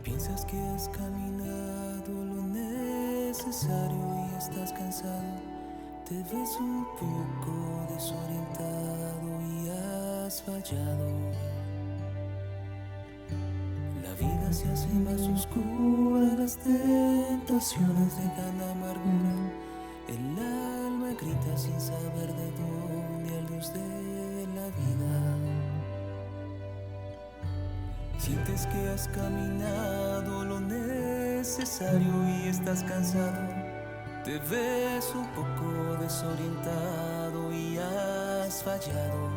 Piensas que has caminado lo necesario y estás cansado. Te ves un poco desorientado y has fallado. La vida se hace más oscura, las tentaciones dejan amargura. El alma grita sin saber de dónde al Dios de la vida. Sientes que has caminado lo necesario y estás cansado. Te ves un poco desorientado y has fallado.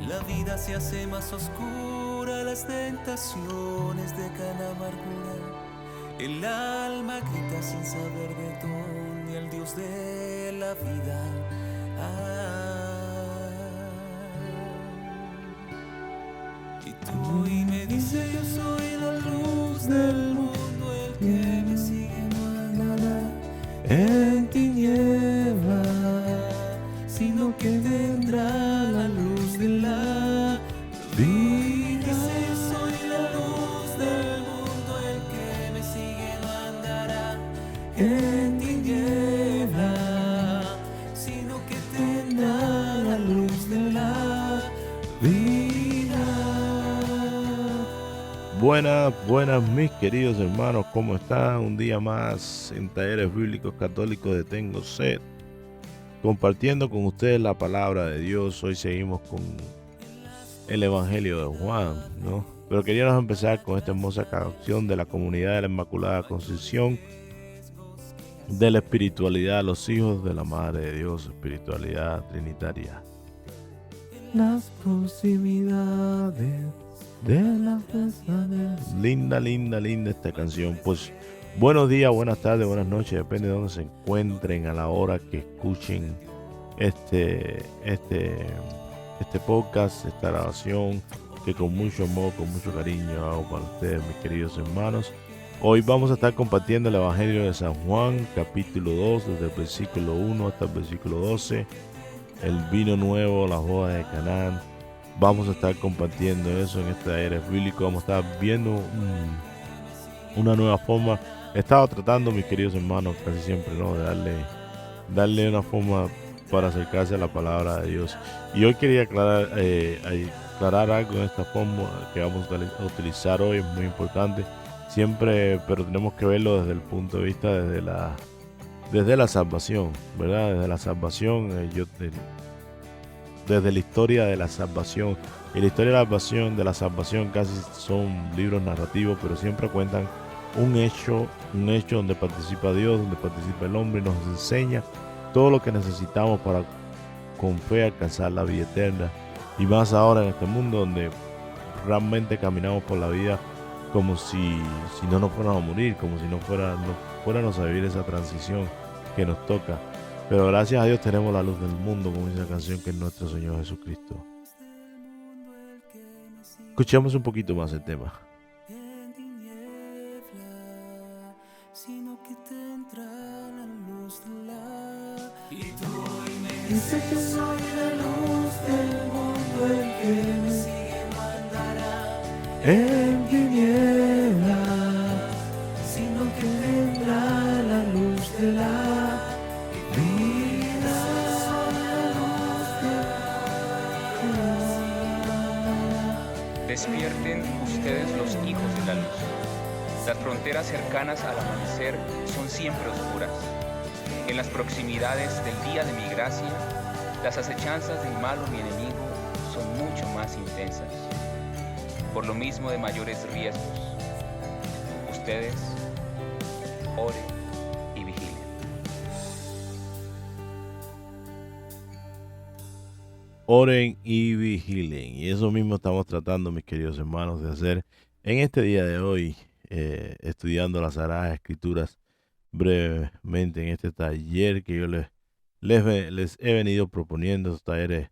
La vida se hace más oscura, las tentaciones dejan amargura. El alma grita sin saber de dónde al Dios de la vida. Y tú y me dice: yo soy la luz del mundo, el que me sigue no andará en tiniebla, sino que tendrá la luz de la vida. Dice: yo soy la luz del mundo, el que me sigue no andará en tiniebla, sino que tendrá la luz de la vida. Buenas mis queridos hermanos, ¿cómo están? Un día más en Talleres Bíblicos Católicos de Tengo Sed, compartiendo con ustedes la palabra de Dios. Hoy seguimos con el Evangelio de Juan, ¿no? Pero queríamos empezar con esta hermosa canción de la comunidad de la Inmaculada Concepción, de la espiritualidad, los hijos de la Madre de Dios, espiritualidad trinitaria. Las proximidades de la Linda esta canción. Pues buenos días, buenas tardes, buenas noches, depende de dónde se encuentren a la hora que escuchen este podcast, esta grabación que con mucho amor, con mucho cariño hago para ustedes, mis queridos hermanos. Hoy vamos a estar compartiendo el Evangelio de San Juan, capítulo 2, desde el versículo 1 hasta el versículo 12, el vino nuevo, las bodas de Canaán. Vamos a estar compartiendo eso en este Talleres Bíblicos. Vamos a estar viendo una nueva forma. He estado tratando, mis queridos hermanos, casi siempre, ¿no?, de darle una forma para acercarse a la palabra de Dios. Y hoy quería aclarar algo en esta forma que vamos a utilizar hoy. Es muy importante siempre, pero tenemos que verlo desde el punto de vista desde la salvación, ¿verdad? Desde la salvación, desde la historia de la salvación. Y la historia de la salvación casi son libros narrativos, pero siempre cuentan un hecho donde participa Dios, donde participa el hombre y nos enseña todo lo que necesitamos para con fe alcanzar la vida eterna. Y más ahora en este mundo donde realmente caminamos por la vida como si no nos fuéramos a morir, como si no fuéramos a vivir esa transición que nos toca. Pero gracias a Dios tenemos la luz del mundo, como dice la canción, que es nuestro Señor Jesucristo. Escuchemos un poquito más el tema. Dice que soy la luz del mundo, el que me sigue no andará en tiniebla, sino que tendrá la luz de la vida. Despierten ustedes los hijos de la luz. Las fronteras cercanas al amanecer son siempre oscuras. En las proximidades del día de mi gracia, las acechanzas del malo mi enemigo son mucho más intensas. Por lo mismo de mayores riesgos, ustedes oren y vigilen. Oren y vigilen. Y eso mismo estamos tratando, mis queridos hermanos, de hacer en este día de hoy, estudiando las Sagradas Escrituras brevemente en este taller que yo les he venido proponiendo, estos talleres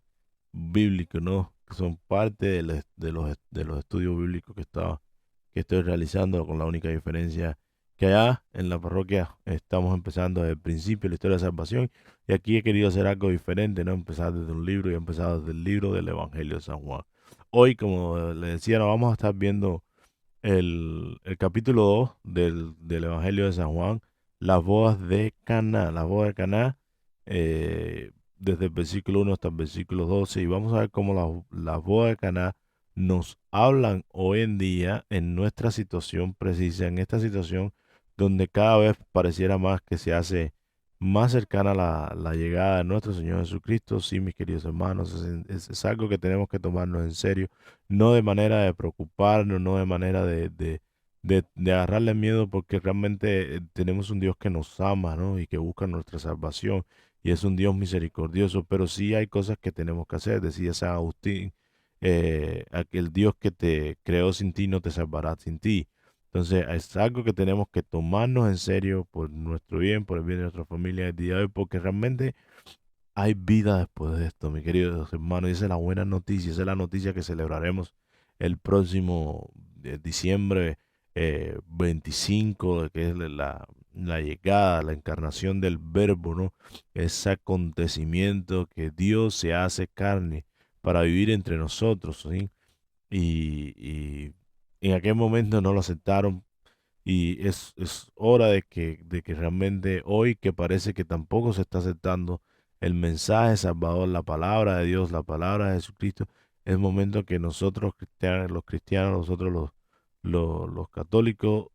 bíblicos, ¿no?, que son parte de los estudios bíblicos que estoy realizando, con la única diferencia que allá en la parroquia estamos empezando desde el principio la historia de salvación, y aquí he querido hacer algo diferente, no empezar desde un libro, y he empezado desde el libro del Evangelio de San Juan. hoy, como le decía, nos vamos a estar viendo el capítulo 2 del Evangelio de San Juan, las bodas de Caná, las bodas de Caná, desde el versículo 1 hasta el versículo 12, y vamos a ver cómo las bodas de Caná nos hablan hoy en día en nuestra situación precisa, en esta situación donde cada vez pareciera más que se hace más cercana la llegada de nuestro Señor Jesucristo. Sí, mis queridos hermanos, es algo que tenemos que tomarnos en serio, no de manera de preocuparnos, no de manera de agarrarle miedo, porque realmente tenemos un Dios que nos ama, ¿no? Y que busca nuestra salvación, y es un Dios misericordioso, pero sí hay cosas que tenemos que hacer. Decía San Agustín, aquel Dios que te creó sin ti no te salvará sin ti. Entonces es algo que tenemos que tomarnos en serio por nuestro bien, por el bien de nuestra familia el día de hoy, porque realmente hay vida después de esto, mis queridos hermanos, y esa es la buena noticia, esa es la noticia que celebraremos el próximo diciembre 25, que es la llegada, la encarnación del Verbo, ¿no? Ese acontecimiento que Dios se hace carne para vivir entre nosotros, ¿sí? Y en aquel momento no lo aceptaron, y es hora de que realmente hoy, que parece que tampoco se está aceptando el mensaje salvador, la palabra de Dios, la palabra de Jesucristo, es momento que nosotros los cristianos, nosotros los católicos,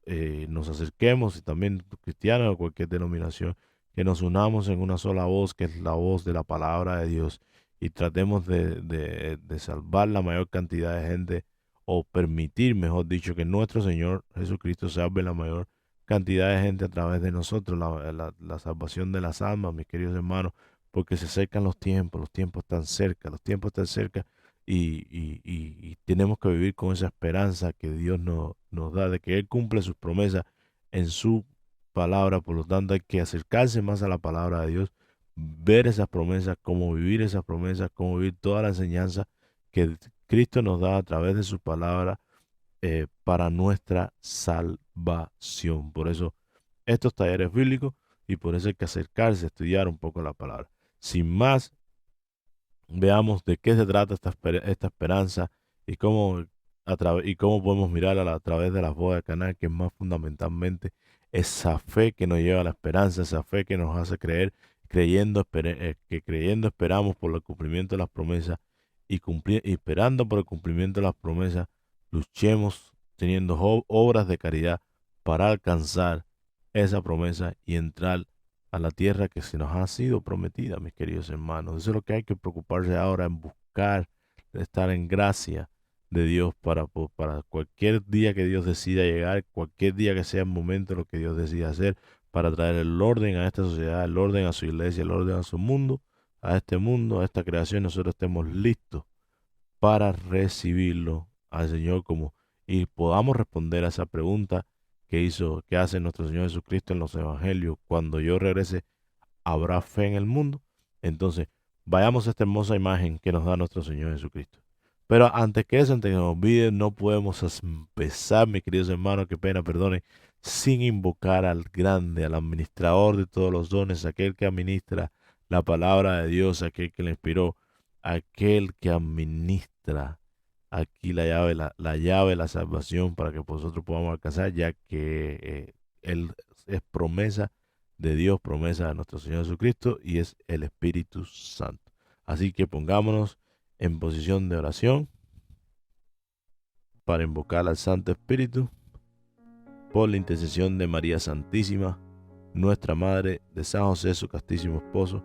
nos acerquemos, y también los cristianos de cualquier denominación, que nos unamos en una sola voz, que es la voz de la palabra de Dios, y tratemos de salvar la mayor cantidad de gente, o permitir, mejor dicho, que nuestro Señor Jesucristo salve la mayor cantidad de gente a través de nosotros, la salvación de las almas, mis queridos hermanos, porque se acercan los tiempos están cerca, los tiempos están cerca, y tenemos que vivir con esa esperanza que Dios nos da, de que Él cumple sus promesas en su palabra. Por lo tanto, hay que acercarse más a la palabra de Dios, ver esas promesas, cómo vivir esas promesas, cómo vivir toda la enseñanza que Cristo nos da a través de su palabra, para nuestra salvación. Por eso, estos talleres bíblicos, y por eso hay que acercarse a estudiar un poco la palabra. Sin más, veamos de qué se trata esta esperanza, y cómo, y cómo podemos mirarla a través de las bodas de Caná, que es más fundamentalmente esa fe que nos lleva a la esperanza, esa fe que nos hace creer, que creyendo esperamos por el cumplimiento de las promesas, y esperando por el cumplimiento de las promesas, luchemos teniendo obras de caridad para alcanzar esa promesa y entrar a la tierra que se nos ha sido prometida, mis queridos hermanos. Eso es lo que hay que preocuparse ahora, en buscar estar en gracia de Dios para cualquier día que Dios decida llegar, cualquier día que sea el momento, lo que Dios decida hacer, para traer el orden a esta sociedad, el orden a su iglesia, el orden a su mundo, a este mundo, a esta creación. Nosotros estemos listos para recibirlo al Señor, y podamos responder a esa pregunta que hace nuestro Señor Jesucristo en los evangelios: cuando yo regrese, ¿habrá fe en el mundo? Entonces, vayamos a esta hermosa imagen que nos da nuestro Señor Jesucristo. Pero antes que eso, antes que nos olvide, no podemos empezar, mis queridos hermanos, qué pena, perdone, sin invocar al grande, al administrador de todos los dones, aquel que administra la palabra de Dios, aquel que la inspiró, aquel que administra aquí la llave de la salvación, para que nosotros podamos alcanzar, ya que Él es promesa de Dios, promesa de nuestro Señor Jesucristo, y es el Espíritu Santo. Así que pongámonos en posición de oración para invocar al Santo Espíritu, por la intercesión de María Santísima, nuestra Madre, de San José, su castísimo esposo,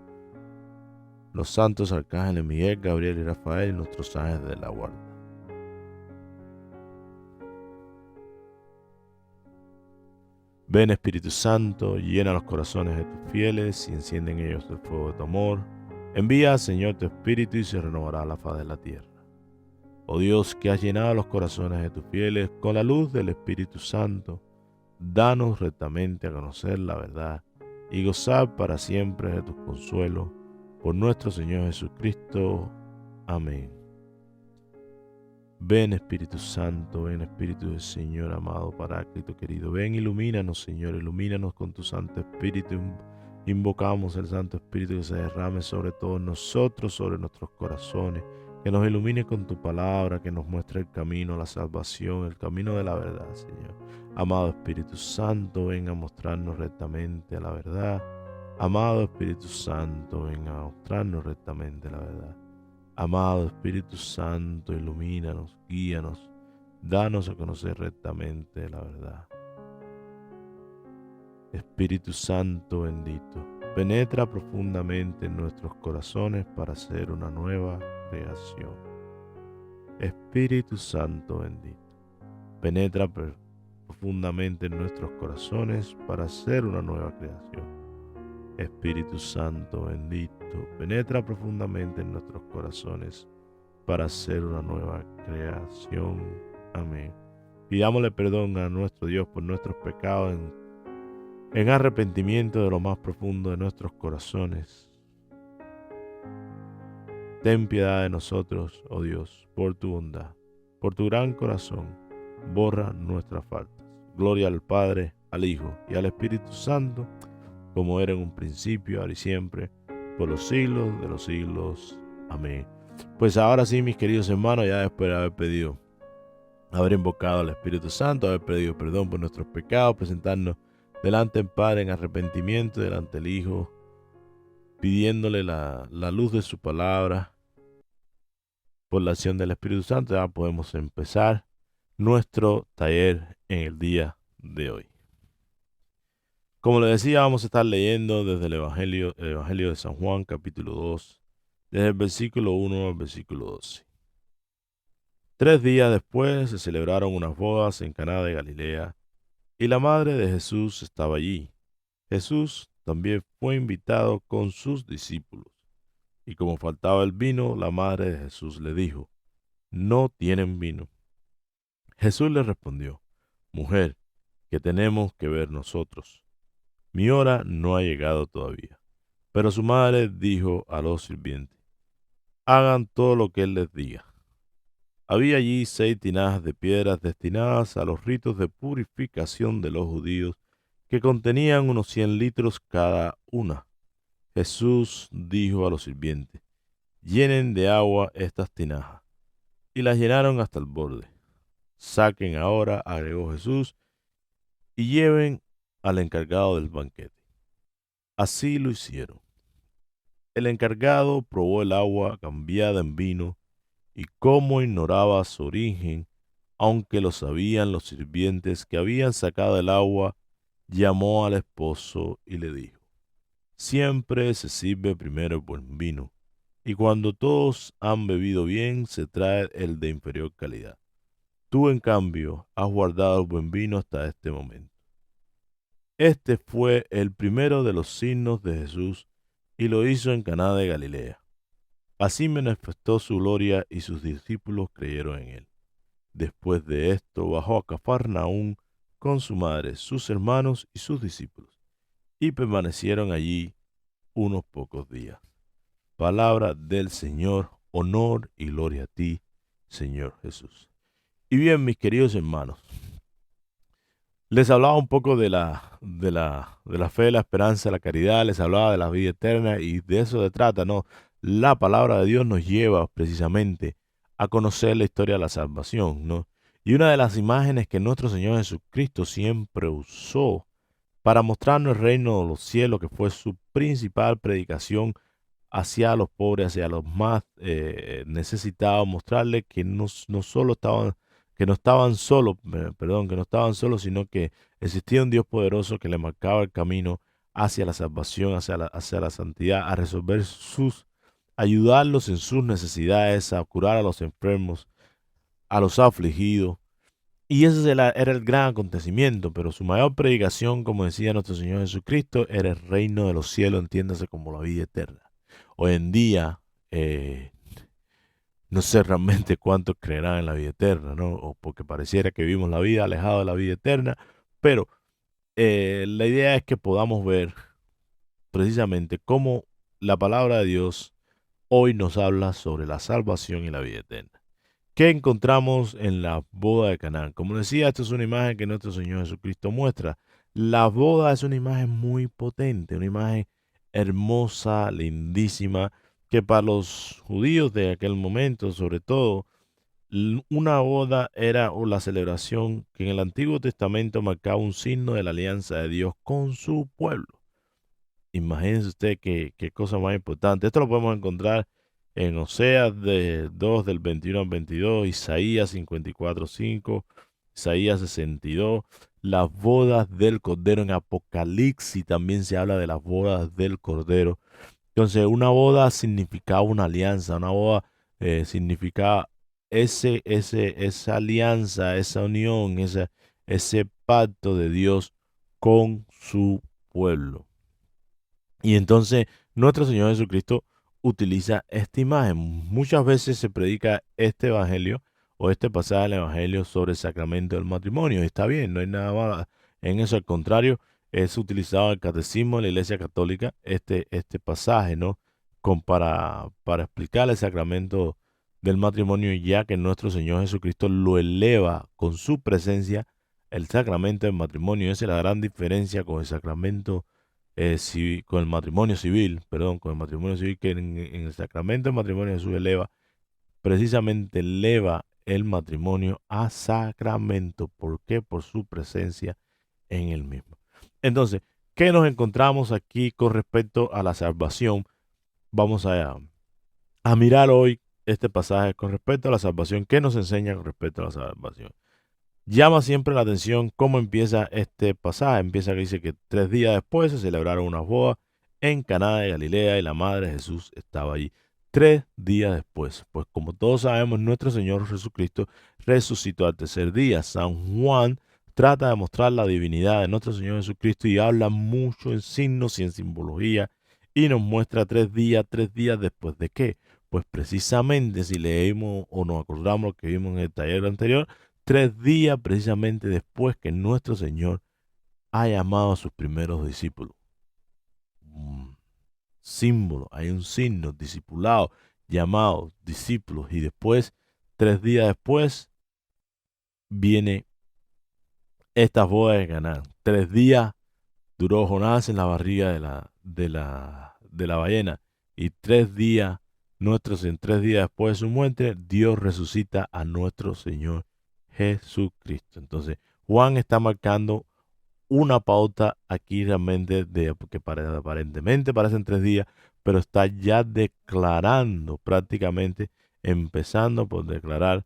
los santos arcángeles Miguel, Gabriel y Rafael, y nuestros ángeles de la guarda. Ven, Espíritu Santo, llena los corazones de tus fieles y enciende en ellos el fuego de tu amor. Envía, Señor, tu Espíritu, y se renovará la faz de la tierra. Oh Dios, que has llenado los corazones de tus fieles con la luz del Espíritu Santo, danos rectamente a conocer la verdad y gozar para siempre de tus consuelos. Por nuestro Señor Jesucristo. Amén. Ven, Espíritu Santo, ven, Espíritu del Señor, amado Paráclito querido. Ven, ilumínanos, Señor, ilumínanos con tu Santo Espíritu. Invocamos el Santo Espíritu que se derrame sobre todos nosotros, sobre nuestros corazones, que nos ilumine con tu palabra, que nos muestre el camino a la salvación, el camino de la verdad, Señor. Amado Espíritu Santo, venga a mostrarnos rectamente la verdad. Amado Espíritu Santo, venga a mostrarnos rectamente la verdad. Amado Espíritu Santo, ilumínanos, guíanos, danos a conocer rectamente la verdad. Espíritu Santo bendito, penetra profundamente en nuestros corazones para hacer una nueva creación. Espíritu Santo bendito, penetra profundamente en nuestros corazones para hacer una nueva creación. Espíritu Santo bendito, penetra profundamente en nuestros corazones para hacer una nueva creación. Amén. Pidámosle perdón a nuestro Dios por nuestros pecados en arrepentimiento de lo más profundo de nuestros corazones. Ten piedad de nosotros, oh Dios, por tu bondad, por tu gran corazón, borra nuestras faltas. Gloria al Padre, al Hijo y al Espíritu Santo, como era en un principio, ahora y siempre, por los siglos de los siglos. Amén. Pues ahora sí, mis queridos hermanos, ya después de haber invocado al Espíritu Santo, haber pedido perdón por nuestros pecados, presentarnos delante del Padre en arrepentimiento, delante del Hijo, pidiéndole la luz de su palabra, por la acción del Espíritu Santo, ya podemos empezar nuestro taller en el día de hoy. Como les decía, vamos a estar leyendo desde el Evangelio de San Juan, capítulo 2, desde el versículo 1 al versículo 12. 3 días después se celebraron unas bodas en Caná de Galilea, y la madre de Jesús estaba allí. Jesús también fue invitado con sus discípulos. Y como faltaba el vino, la madre de Jesús le dijo: «No tienen vino». Jesús le respondió: «Mujer, ¿qué tenemos que ver nosotros? Mi hora no ha llegado todavía». Pero su madre dijo a los sirvientes: «Hagan todo lo que él les diga». Había allí 6 tinajas de piedras destinadas a los ritos de purificación de los judíos, que contenían unos 100 litros cada una. Jesús dijo a los sirvientes: «Llenen de agua estas tinajas». Y las llenaron hasta el borde. «Saquen ahora», agregó Jesús, «y lleven al encargado del banquete». Así lo hicieron. El encargado probó el agua cambiada en vino, y como ignoraba su origen, aunque lo sabían los sirvientes que habían sacado el agua, llamó al esposo y le dijo: «Siempre se sirve primero el buen vino, y cuando todos han bebido bien, se trae el de inferior calidad. Tú, en cambio, has guardado el buen vino hasta este momento». Este fue el primero de los signos de Jesús, y lo hizo en Caná de Galilea. Así manifestó su gloria, y sus discípulos creyeron en él. Después de esto bajó a Cafarnaúm con su madre, sus hermanos y sus discípulos, y permanecieron allí unos pocos días. Palabra del Señor, honor y gloria a ti, Señor Jesús. Y bien, mis queridos hermanos, les hablaba un poco de la fe, la esperanza, la caridad, les hablaba de la vida eterna, y de eso se trata, ¿no? La palabra de Dios nos lleva precisamente a conocer la historia de la salvación, ¿no? Y una de las imágenes que nuestro Señor Jesucristo siempre usó para mostrarnos el reino de los cielos, que fue su principal predicación hacia los pobres, hacia los más necesitados, mostrarles que no estaban solos, sino que existía un Dios poderoso que le marcaba el camino hacia la salvación, hacia la santidad, a ayudarlos en sus necesidades, a curar a los enfermos, a los afligidos. Y ese era el gran acontecimiento, pero su mayor predicación, como decía nuestro Señor Jesucristo, era el reino de los cielos, entiéndase como la vida eterna. Hoy en día, no sé realmente cuántos creerán en la vida eterna, ¿no? O porque pareciera que vivimos la vida alejado de la vida eterna, pero la idea es que podamos ver precisamente cómo la palabra de Dios hoy nos habla sobre la salvación y la vida eterna. ¿Qué encontramos en la boda de Caná? Como decía, esta es una imagen que nuestro Señor Jesucristo muestra. La boda es una imagen muy potente, una imagen hermosa, lindísima, que para los judíos de aquel momento, sobre todo, una boda era o la celebración que en el Antiguo Testamento marcaba un signo de la alianza de Dios con su pueblo. Imagínense usted qué cosa más importante. Esto lo podemos encontrar en Oseas 2 del 21 al 22, Isaías 54:5, Isaías 62, las bodas del Cordero. En Apocalipsis también se habla de las bodas del Cordero. Entonces, una boda significaba una alianza, una boda significaba esa alianza, esa unión, ese pacto de Dios con su pueblo. Y entonces nuestro Señor Jesucristo utiliza esta imagen. Muchas veces se predica este evangelio o este pasaje del evangelio sobre el sacramento del matrimonio. Está bien, no hay nada malo en eso. Al contrario, es utilizado en el catecismo de la Iglesia Católica este pasaje, ¿no? Para explicar el sacramento del matrimonio, ya que nuestro Señor Jesucristo lo eleva con su presencia, el sacramento del matrimonio. Esa es la gran diferencia con el sacramento con el matrimonio civil, perdón, con el matrimonio civil, que en el sacramento del matrimonio Jesús precisamente eleva el matrimonio a sacramento. ¿Por qué? Por su presencia en el mismo. Entonces, ¿qué nos encontramos aquí con respecto a la salvación? Vamos a mirar hoy este pasaje con respecto a la salvación. ¿Qué nos enseña con respecto a la salvación? Llama siempre la atención cómo empieza este pasaje. Empieza que dice que 3 días después se celebraron unas bodas en Caná de Galilea y la madre de Jesús estaba allí. 3 días después, pues como todos sabemos, nuestro Señor Jesucristo resucitó al tercer día. San Juan trata de mostrar la divinidad de nuestro Señor Jesucristo y habla mucho en signos y en simbología y nos muestra 3 días después de qué. Pues precisamente si leemos o nos acordamos lo que vimos en el taller anterior, 3 días precisamente después que nuestro Señor ha llamado a sus primeros discípulos. Un símbolo, hay un signo, discipulado, llamado, discípulos, y después, 3 días después, viene estas bodas de Canaán. 3 días duró Jonás en la barriga de la ballena, y 3 días, en 3 días después de su muerte, Dios resucita a nuestro Señor Jesucristo. Entonces, Juan está marcando una pauta aquí realmente porque aparentemente parecen 3 días, pero está ya declarando prácticamente, empezando por declarar,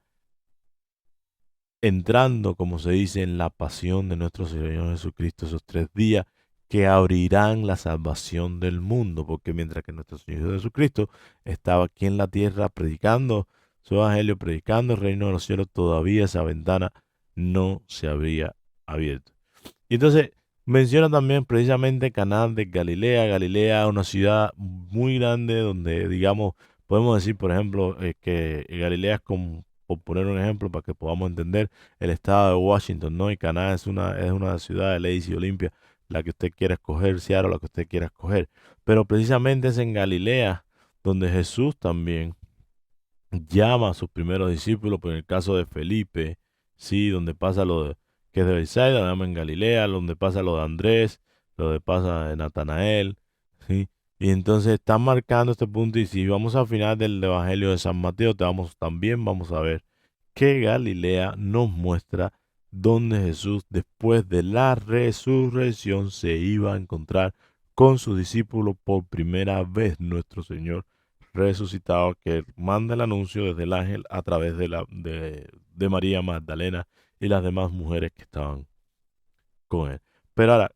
entrando, como se dice, en la pasión de nuestro Señor Jesucristo, esos 3 días que abrirán la salvación del mundo, porque mientras que nuestro Señor Jesucristo estaba aquí en la tierra predicando su evangelio, predicando el reino de los cielos, todavía esa ventana no se había abierto. Y entonces menciona también precisamente Caná de Galilea. Galilea, una ciudad muy grande donde, digamos, podemos decir, por ejemplo, que Galilea es como, por poner un ejemplo para que podamos entender, el estado de Washington, ¿no? Y Caná es una ciudad de Lacey, Olimpia, la que usted quiera escoger, Seattle, la que usted quiera escoger. Pero precisamente es en Galilea donde Jesús también llama a sus primeros discípulos, por el caso de Felipe, sí, donde pasa lo de que es de Bethsaida, lo llama en Galilea, donde pasa lo de Andrés, lo de pasa de Natanael, sí. Y entonces está marcando este punto, y si vamos al final del Evangelio de San Mateo, también vamos a ver que Galilea nos muestra donde Jesús, después de la resurrección, se iba a encontrar con sus discípulos por primera vez. Nuestro Señor resucitado, que manda el anuncio desde el ángel a través de María Magdalena y las demás mujeres que estaban con él. Pero ahora,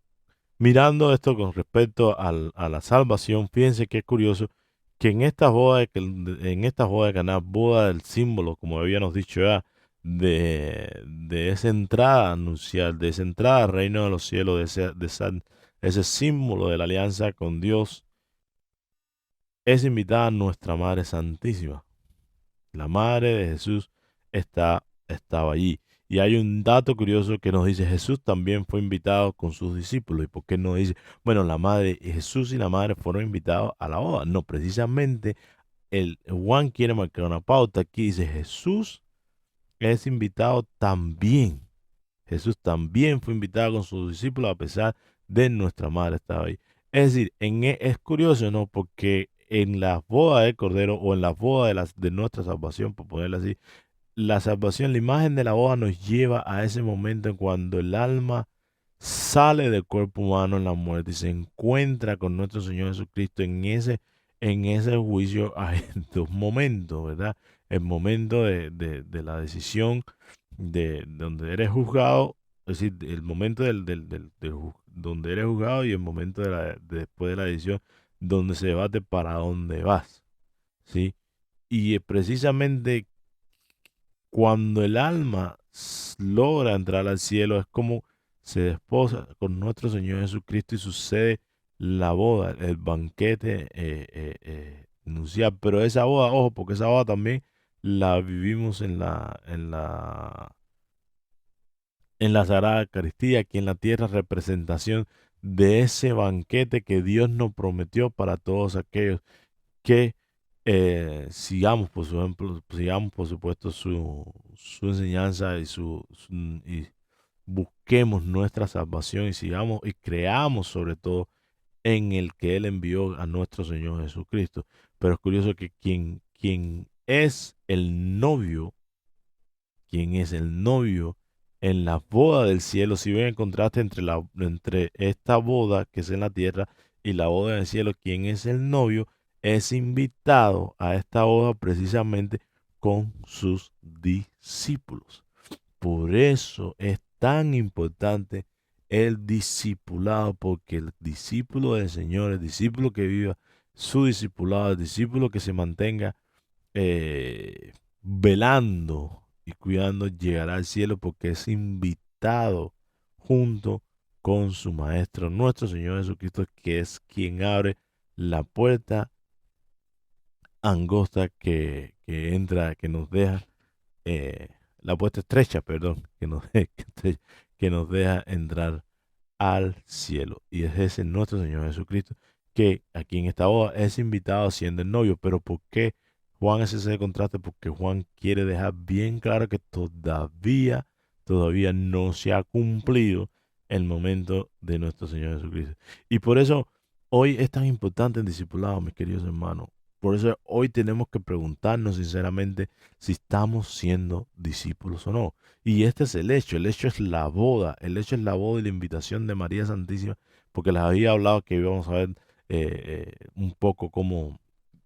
mirando esto con respecto a la salvación, fíjense que es curioso que en estas bodas de Caná, boda del símbolo, como habíamos dicho ya, de esa entrada anuncial, de esa entrada al reino de los cielos, ese símbolo de la alianza con Dios, es invitada nuestra Madre Santísima. La Madre de Jesús estaba allí. Y hay un dato curioso que nos dice, Jesús también fue invitado con sus discípulos. ¿Y por qué no dice, bueno, Jesús y la Madre fueron invitados a la boda? No, precisamente Juan quiere marcar una pauta. Aquí dice, Jesús es invitado también. Jesús también fue invitado con sus discípulos a pesar de nuestra Madre estaba ahí. Es decir, es curioso, ¿no? Porque en la boda del Cordero o en la boda de nuestra salvación, por ponerlo así, la salvación, la imagen de la boda nos lleva a ese momento en cuando el alma sale del cuerpo humano en la muerte y se encuentra con nuestro Señor Jesucristo en ese juicio. Hay dos momentos, ¿verdad? El momento de la decisión de donde eres juzgado, es decir, el momento donde eres juzgado y el momento después de la decisión donde se debate para dónde vas, ¿sí? Y precisamente cuando el alma logra entrar al cielo, es como se desposa con nuestro Señor Jesucristo y sucede la boda, el banquete nupcial. Pero esa boda, ojo, porque esa boda también la vivimos en la Sagrada Eucaristía, aquí en la tierra, representación de ese banquete que Dios nos prometió para todos aquellos que sigamos, por su ejemplo, sigamos, por supuesto, su enseñanza y busquemos nuestra salvación y sigamos y creamos sobre todo en el que Él envió a nuestro Señor Jesucristo. Pero es curioso que quien es el novio, quien es el novio en la boda del cielo, si ven el contraste entre esta boda que es en la tierra y la boda del cielo, quien es el novio es invitado a esta boda precisamente con sus discípulos. Por eso es tan importante el discipulado, porque el discípulo del Señor, el discípulo que viva su discipulado, el discípulo que se mantenga velando y cuidando, llegará al cielo porque es invitado junto con su Maestro, nuestro Señor Jesucristo, que es quien abre la puerta angosta que entra, que nos deja, la puerta estrecha, perdón, que nos deja entrar al cielo. Y es ese nuestro Señor Jesucristo que aquí en esta boda es invitado siendo el novio. Pero ¿por qué Juan es ese contraste? Porque Juan quiere dejar bien claro que todavía no se ha cumplido el momento de nuestro Señor Jesucristo. Y por eso hoy es tan importante el discipulado, mis queridos hermanos. Por eso hoy tenemos que preguntarnos sinceramente si estamos siendo discípulos o no. Y este es el hecho es la boda, el hecho es la boda y la invitación de María Santísima, porque les había hablado que íbamos a ver un poco cómo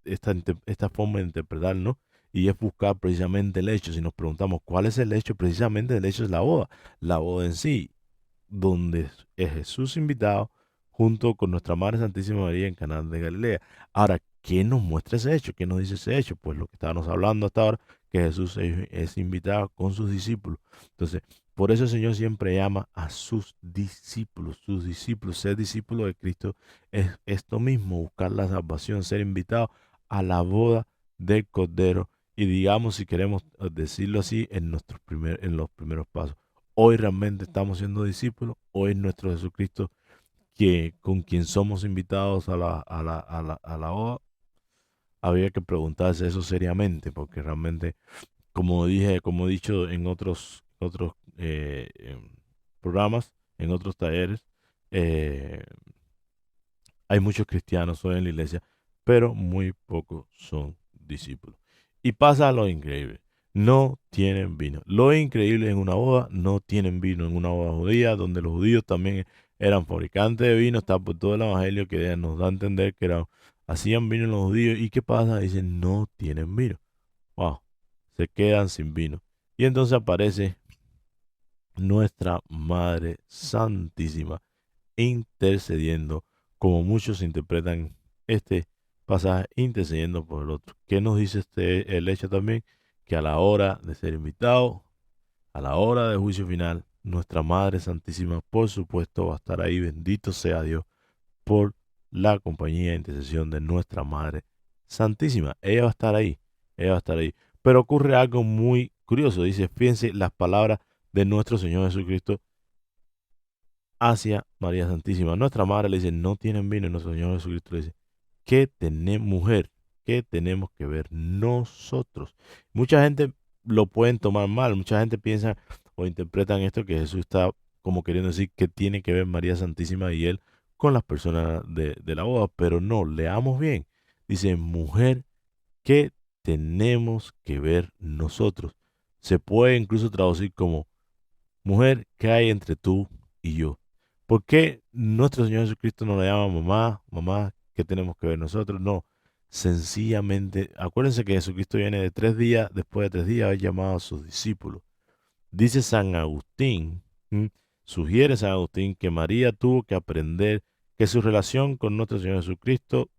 esta forma de interpretar, ¿no? Y es buscar precisamente el hecho. Si nos preguntamos cuál es el hecho, precisamente el hecho es la boda en sí, donde es Jesús invitado junto con nuestra Madre Santísima María en Caná de Galilea. Ahora, ¿qué nos muestra ese hecho? ¿Qué nos dice ese hecho? Pues lo que estábamos hablando hasta ahora, que Jesús es invitado con sus discípulos. Entonces, por eso el Señor siempre llama a sus discípulos, ser discípulo de Cristo es esto mismo, buscar la salvación, ser invitado a la boda del Cordero y digamos, si queremos decirlo así, en los primeros pasos. Hoy realmente estamos siendo discípulos, hoy es nuestro Jesucristo con quien somos invitados a la boda. Había que preguntarse eso seriamente, porque realmente, como he dicho en otros programas, en otros talleres, eh, hay muchos cristianos hoy en la iglesia, pero muy pocos son discípulos. Y pasa lo increíble. No tienen vino. Lo increíble en una boda, no tienen vino en una boda judía, donde los judíos también eran fabricantes de vino. Está por todo el evangelio que nos da a entender que hacían vino los judíos. ¿Y qué pasa? Dicen, no tienen vino. Wow, se quedan sin vino. Y entonces aparece nuestra Madre Santísima intercediendo, como muchos interpretan este pasaje, intercediendo por el otro. ¿Qué nos dice el hecho también? Que a la hora de ser invitado, a la hora del juicio final, nuestra Madre Santísima, por supuesto, va a estar ahí. Bendito sea Dios por la compañía e intercesión de nuestra Madre Santísima. Ella va a estar ahí, ella va a estar ahí. Pero ocurre algo muy curioso. Dice, fíjense las palabras de nuestro Señor Jesucristo hacia María Santísima. Nuestra madre le dice, no tienen vino. Y nuestro Señor Jesucristo le dice, ¿qué tenemos, mujer? ¿Qué tenemos que ver nosotros? Mucha gente lo pueden tomar mal. Mucha gente piensa o interpretan esto que Jesús está como queriendo decir que tiene que ver María Santísima y él con las personas de la boda. Pero no, leamos bien. Dice, mujer, ¿qué tenemos que ver nosotros? Se puede incluso traducir como, mujer, ¿qué hay entre tú y yo? ¿Por qué nuestro Señor Jesucristo no le llama mamá, mamá, qué tenemos que ver nosotros? No, sencillamente, acuérdense que Jesucristo viene de 3 días, después de 3 días haber llamado a sus discípulos. Dice San Agustín, sugiere San Agustín que María tuvo que aprender que su relación con nuestro Señor Jesucristo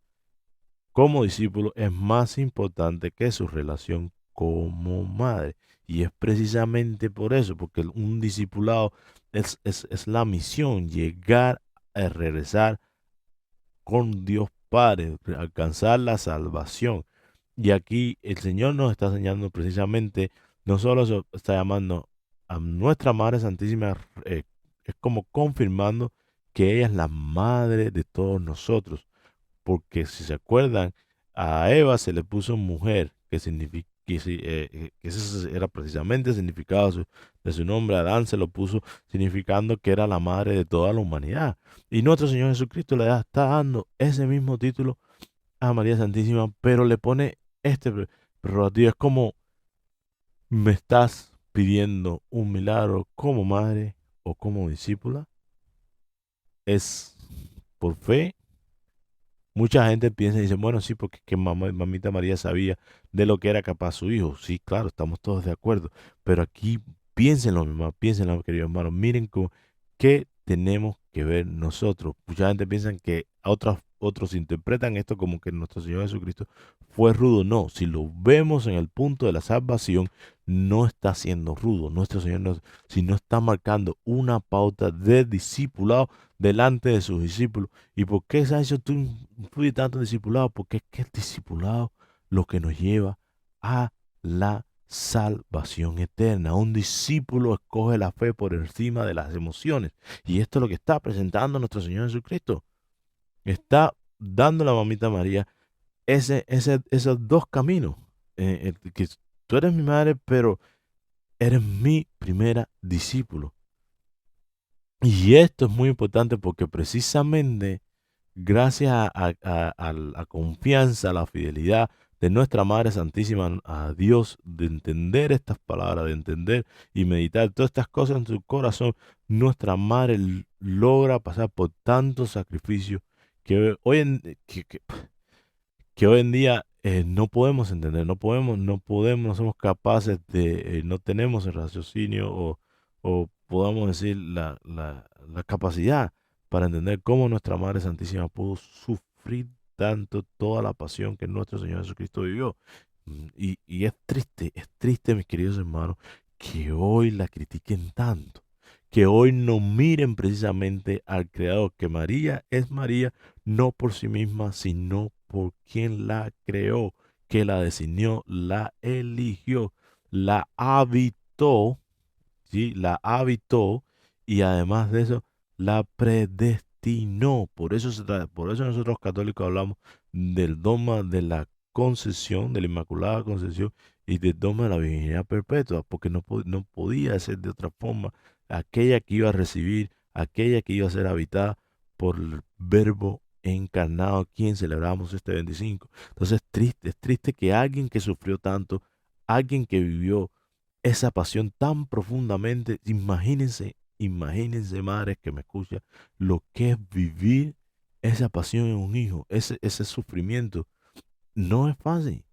como discípulo es más importante que su relación como madre. Y es precisamente por eso, porque un discipulado es la misión, llegar a regresar con Dios Padre, alcanzar la salvación. Y aquí el Señor nos está enseñando precisamente, no solo eso, está llamando a nuestra Madre Santísima, es como confirmando que ella es la madre de todos nosotros. Porque si se acuerdan, a Eva se le puso mujer, que significa que ese era precisamente el significado de su nombre. Adán se lo puso significando que era la madre de toda la humanidad. Y nuestro Señor Jesucristo está dando ese mismo título a María Santísima, pero le pone este prerrogativo. Es como, ¿me estás pidiendo un milagro como madre o como discípula? Es por fe. Mucha gente piensa y dice, bueno, sí, porque es que mamita María sabía de lo que era capaz su hijo. Sí, claro, estamos todos de acuerdo. Pero aquí piénsenlo, mi mamá, piénsenlo, queridos hermanos. Miren qué tenemos que ver nosotros. Mucha gente piensa que otros interpretan esto como que nuestro Señor Jesucristo fue rudo. No, si lo vemos en el punto de la salvación, no está siendo rudo. Nuestro Señor si no está marcando una pauta de discipulado delante de sus discípulos. ¿Y por qué, Sancho, tú influyes tanto en discipulado? Porque es que el discipulado lo que nos lleva a la salvación eterna. Un discípulo escoge la fe por encima de las emociones. Y esto es lo que está presentando nuestro Señor Jesucristo. Está dando a la mamita María esos dos caminos. Que tú eres mi madre, pero eres mi primera discípulo. Y esto es muy importante porque precisamente gracias a la confianza, a la fidelidad de nuestra Madre Santísima a Dios, de entender estas palabras, de entender y meditar todas estas cosas en su corazón, nuestra Madre logra pasar por tantos sacrificios que hoy en día no podemos entender, no somos capaces no tenemos el raciocinio o podamos decir la capacidad para entender cómo nuestra Madre Santísima pudo sufrir tanto toda la pasión que nuestro Señor Jesucristo vivió. Y es triste, mis queridos hermanos, que hoy la critiquen tanto, que hoy no miren precisamente al Creador, que María es María no por sí misma, sino por quien la creó, que la designó, la eligió, la habitó, ¿sí? La habitó y además de eso, la predestinó. Por eso nosotros católicos hablamos del dogma de la concesión, de la Inmaculada Concepción y del dogma de la virginidad perpetua, porque no podía ser de otra forma aquella que iba a recibir, aquella que iba a ser habitada por el Verbo encarnado, quien celebramos este 25. Entonces es triste que alguien que sufrió tanto, alguien que vivió esa pasión tan profundamente, imagínense madres que me escuchan, lo que es vivir esa pasión en un hijo, ese sufrimiento. No es fácil,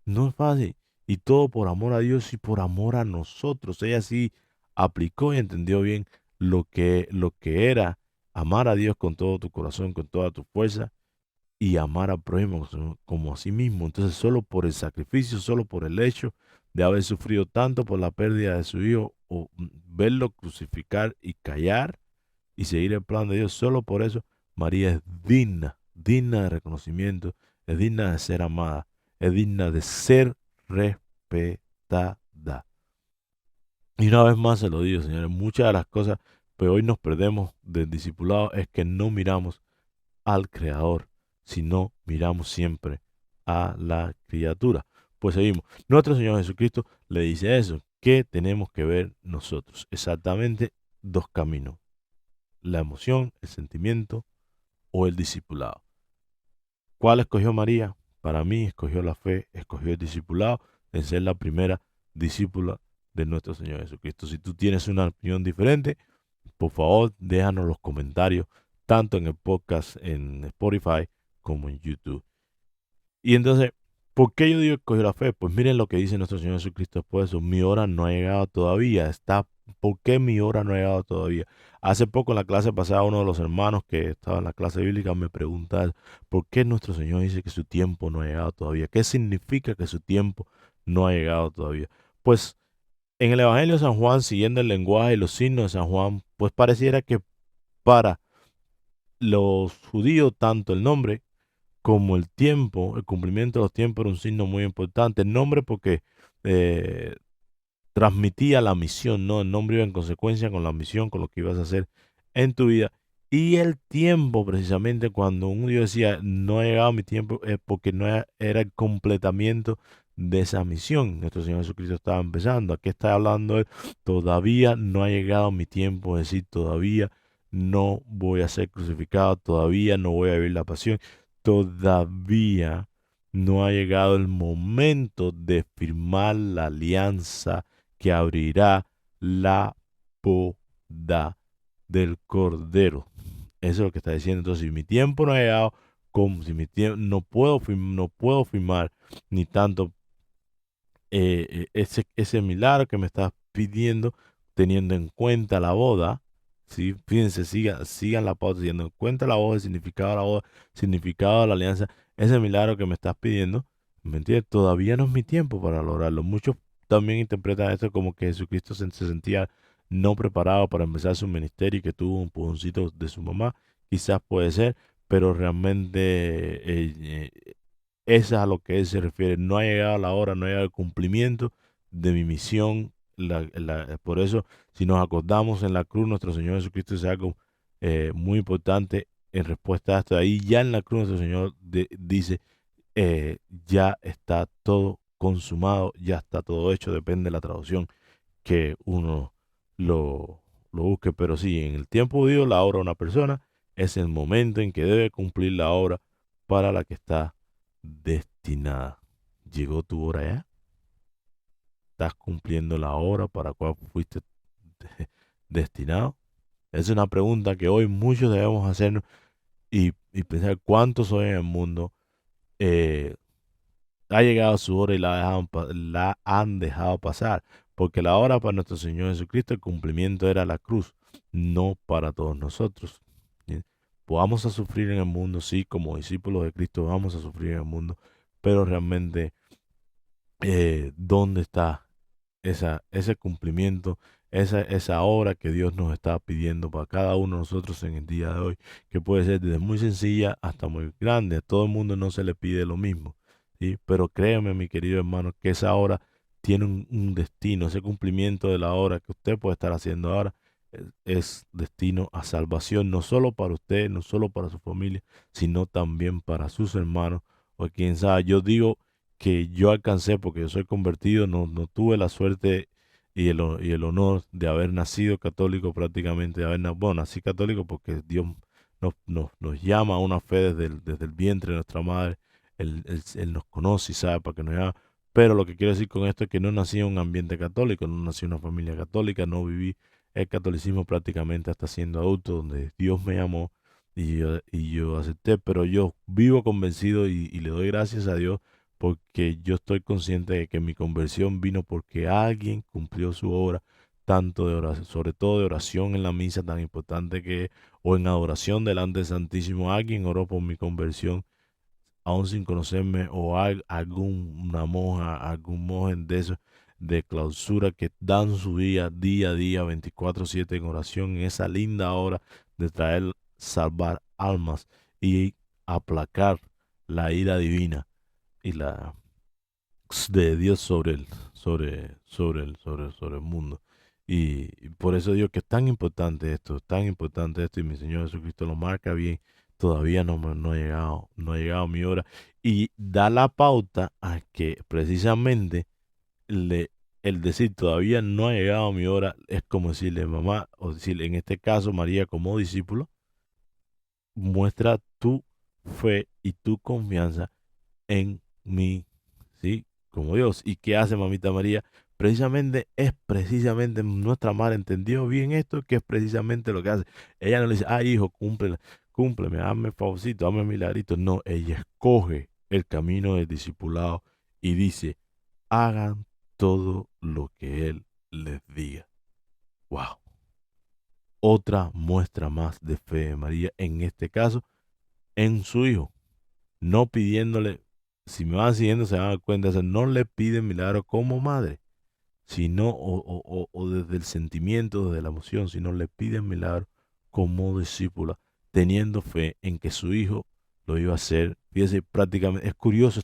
no es fácil. Y todo por amor a Dios y por amor a nosotros. Ella sí aplicó y entendió bien lo que era amar a Dios con todo tu corazón, con toda tu fuerza y amar al prójimo como a sí mismo. Entonces, solo por el sacrificio, solo por el hecho de haber sufrido tanto por la pérdida de su hijo o verlo crucificar y callar y seguir el plan de Dios, solo por eso María es digna de reconocimiento, es digna de ser amada, es digna de ser respetada. Y una vez más se lo digo, señores, muchas de las cosas que hoy nos perdemos del discipulado es que no miramos al Creador, sino miramos siempre a la criatura. Pues seguimos. Nuestro Señor Jesucristo le dice eso. ¿Qué tenemos que ver nosotros? Exactamente dos caminos. La emoción, el sentimiento o el discipulado. ¿Cuál escogió María? para mí escogió la fe, escogió el discipulado, en ser la primera discípula de nuestro Señor Jesucristo. Si tú tienes una opinión diferente, por favor, déjanos los comentarios, tanto en el podcast en Spotify como en YouTube. Y entonces, ¿por qué yo digo que escogió la fe? Pues miren lo que dice nuestro Señor Jesucristo después de eso. Mi hora no ha llegado todavía. ¿Por qué mi hora no ha llegado todavía? Hace poco en la clase pasada, uno de los hermanos que estaba en la clase bíblica me preguntaba, ¿por qué nuestro Señor dice que su tiempo no ha llegado todavía? ¿Qué significa que su tiempo no ha llegado todavía? Pues en el Evangelio de San Juan, siguiendo el lenguaje y los signos de San Juan, pues pareciera que para los judíos, tanto el nombre como el tiempo, el cumplimiento de los tiempos era un signo muy importante. El nombre porque eh, transmitía la misión, ¿no? El nombre iba en consecuencia con la misión, con lo que ibas a hacer en tu vida. Y el tiempo, precisamente, cuando un Dios decía, no ha llegado mi tiempo, es porque no era el completamiento de esa misión. Nuestro Señor Jesucristo estaba empezando. ¿A qué está hablando Él? Todavía no ha llegado mi tiempo, es decir, todavía no voy a ser crucificado, todavía no voy a vivir la pasión, todavía no ha llegado el momento de firmar la alianza que abrirá la boda del Cordero. Eso es lo que está diciendo. Entonces, si mi tiempo no ha llegado, como si mi tiempo no puedo firmar ni tanto ese milagro que me estás pidiendo, teniendo en cuenta la boda. ¿Sí? Fíjense, sigan la pauta, teniendo en cuenta la boda, el significado de la boda, significado de la alianza, ese milagro que me estás pidiendo, ¿me entiendes? Todavía no es mi tiempo para lograrlo. Muchos también interpretan esto como que Jesucristo se sentía no preparado para empezar su ministerio y que tuvo un pujoncito de su mamá. Quizás puede ser, pero realmente eso es a lo que él se refiere. No ha llegado la hora, no ha llegado el cumplimiento de mi misión. Por eso, si nos acordamos en la cruz, nuestro Señor Jesucristo es algo muy importante en respuesta a esto. Ahí ya en la cruz nuestro Señor dice, ya está todo consumado, ya está todo hecho. Depende de la traducción que uno lo busque. Pero sí, en el tiempo judío, la obra de una persona es el momento en que debe cumplir la obra para la que está destinada. ¿Llegó tu hora ya? ¿Estás cumpliendo la hora para la cual fuiste destinado? Es una pregunta que hoy muchos debemos hacernos y pensar cuántos hoy en el mundo ha llegado su hora y la han dejado pasar. Porque la hora para nuestro Señor Jesucristo, el cumplimiento era la cruz, no para todos nosotros. ¿Sí? Vamos a sufrir en el mundo, sí, como discípulos de Cristo vamos a sufrir en el mundo, pero realmente, ¿dónde está ese cumplimiento, esa hora que Dios nos está pidiendo para cada uno de nosotros en el día de hoy? Que puede ser desde muy sencilla hasta muy grande. A todo el mundo no se le pide lo mismo, ¿sí? Pero créeme, mi querido hermano, que esa hora tiene un destino. Ese cumplimiento de la hora que usted puede estar haciendo ahora es destino a salvación, no solo para usted, no solo para su familia, sino también para sus hermanos. O quién sabe, yo digo que yo alcancé, porque yo soy convertido, no tuve la suerte y el honor de haber nacido católico prácticamente, bueno, nací católico porque Dios nos llama a una fe desde el vientre de nuestra madre. Él nos conoce y sabe para qué nos llama. Pero lo que quiero decir con esto es que no nací en un ambiente católico, no nací en una familia católica, no viví el catolicismo prácticamente hasta siendo adulto, donde Dios me llamó y yo acepté. Pero yo vivo convencido y le doy gracias a Dios porque yo estoy consciente de que mi conversión vino porque alguien cumplió su obra, tanto de oración, sobre todo de oración en la misa tan importante que es, o en adoración delante del Santísimo. Alguien oró por mi conversión aún sin conocerme, o alguna monja, algún monje de esos de clausura que dan su día a día, 24/7 en oración, en esa linda hora de traer, salvar almas y aplacar la ira divina y la de Dios sobre el mundo. Y por eso digo que es tan importante esto, y mi Señor Jesucristo lo marca bien. Todavía no ha llegado mi hora. Y da la pauta a que precisamente el decir todavía no ha llegado mi hora es como decirle mamá, o decirle en este caso María como discípulo, muestra tu fe y tu confianza en mí, ¿sí? Como Dios. ¿Y qué hace mamita María? Precisamente nuestra madre entendió bien esto, que es precisamente lo que hace. Ella no le dice, hijo, cúmpleme, hazme favorcito, hazme milagrito. No, ella escoge el camino del discipulado y dice, hagan todo lo que Él les diga. Wow. Otra muestra más de fe de María, en este caso, en su hijo. No pidiéndole, si me van siguiendo se van a dar cuenta, o sea, no le pide milagro como madre, sino, o desde el sentimiento, desde la emoción, sino le pide milagro como discípula, teniendo fe en que su hijo lo iba a hacer. Fíjese, prácticamente, es curioso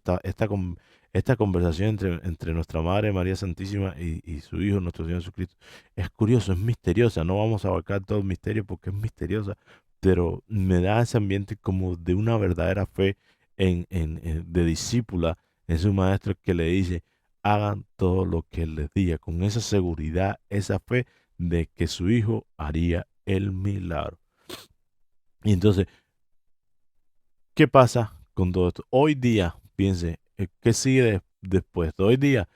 esta conversación entre nuestra Madre María Santísima y su Hijo, nuestro Señor Jesucristo. Es curioso, es misteriosa. No vamos a abarcar todo el misterio porque es misteriosa, pero me da ese ambiente como de una verdadera fe de discípula en su maestro, que le dice, hagan todo lo que Él les diga, con esa seguridad, esa fe de que su hijo haría el milagro. Y entonces, ¿qué pasa con todo esto? Hoy día, piense, ¿qué sigue después? Hoy día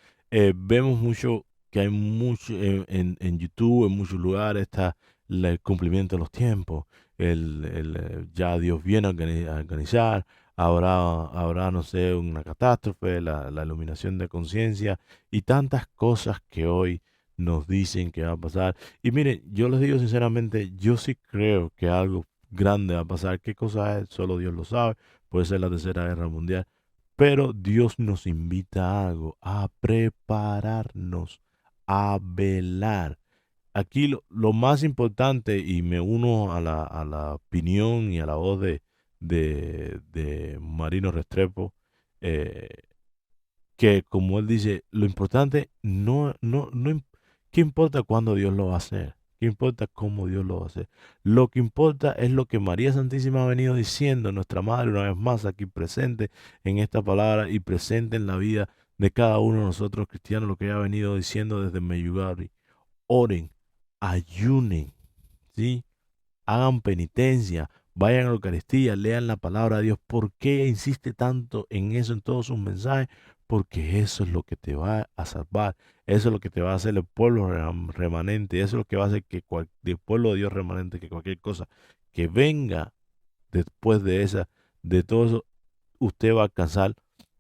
vemos mucho que hay mucho en YouTube, en muchos lugares, está el cumplimiento de los tiempos, ya Dios viene a organizar, habrá, no sé, una catástrofe, la iluminación de conciencia y tantas cosas que hoy nos dicen que va a pasar. Y mire, yo les digo sinceramente, yo sí creo que algo grande va a pasar. ¿Qué cosa es? Solo Dios lo sabe. Puede ser la Tercera Guerra Mundial. Pero Dios nos invita a algo, a prepararnos, a velar. Aquí lo más importante, y me uno a la opinión y a la voz de Marino Restrepo, eh, que como él dice, lo importante ¿qué importa cuándo Dios lo va a hacer? ¿Qué importa cómo Dios lo va a hacer? Lo que importa es lo que María Santísima ha venido diciendo, nuestra Madre, una vez más aquí presente en esta palabra y presente en la vida de cada uno de nosotros cristianos, lo que ella ha venido diciendo desde Meyugari. Oren, ayunen, ¿sí? Hagan penitencia, vayan a la Eucaristía, lean la palabra de Dios. ¿Por qué insiste tanto en eso en todos sus mensajes? Porque eso es lo que te va a salvar, eso es lo que te va a hacer el pueblo remanente, eso es lo que va a hacer que el pueblo de Dios remanente, que cualquier cosa que venga después de todo eso, usted va a alcanzar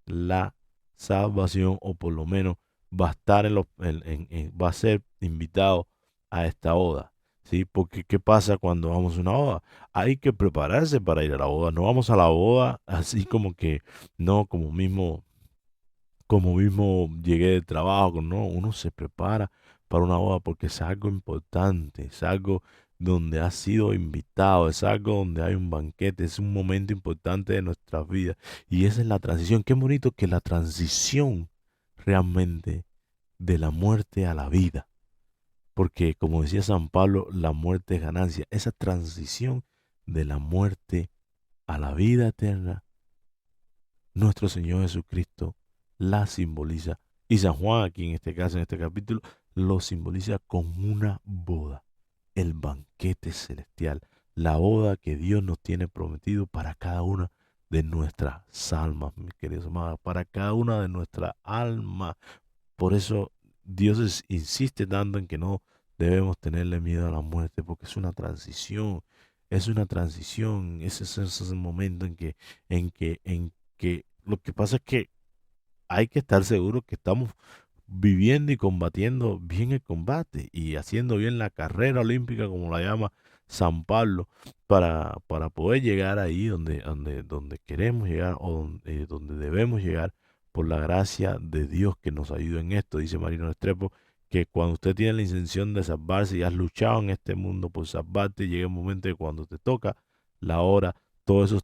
la salvación, o por lo menos va a estar va a ser invitado a esta boda. ¿Sí? Porque ¿qué pasa cuando vamos a una boda? Hay que prepararse para ir a la boda. No vamos a la boda así como que, no, como mismo llegué del trabajo. No, uno se prepara para una boda porque es algo importante, es algo donde ha sido invitado, es algo donde hay un banquete, es un momento importante de nuestras vidas. Y esa es la transición. Qué bonito que la transición realmente de la muerte a la vida. Porque como decía San Pablo, la muerte es ganancia. Esa transición de la muerte a la vida eterna, nuestro Señor Jesucristo la simboliza. Y San Juan aquí en este caso, en este capítulo, lo simboliza con una boda, el banquete celestial, la boda que Dios nos tiene prometido para cada una de nuestras almas, mis queridos amados, para cada una de nuestras almas. Por eso Dios insiste tanto en que no debemos tenerle miedo a la muerte, porque es una transición, ese es el momento en que lo que pasa es que hay que estar seguro que estamos viviendo y combatiendo bien el combate y haciendo bien la carrera olímpica, como la llama San Pablo, para poder llegar ahí donde queremos llegar, o donde debemos llegar por la gracia de Dios que nos ayuda en esto. Dice Marino Restrepo que cuando usted tiene la intención de salvarse y has luchado en este mundo por salvarte, llega un momento que cuando te toca la hora, todo eso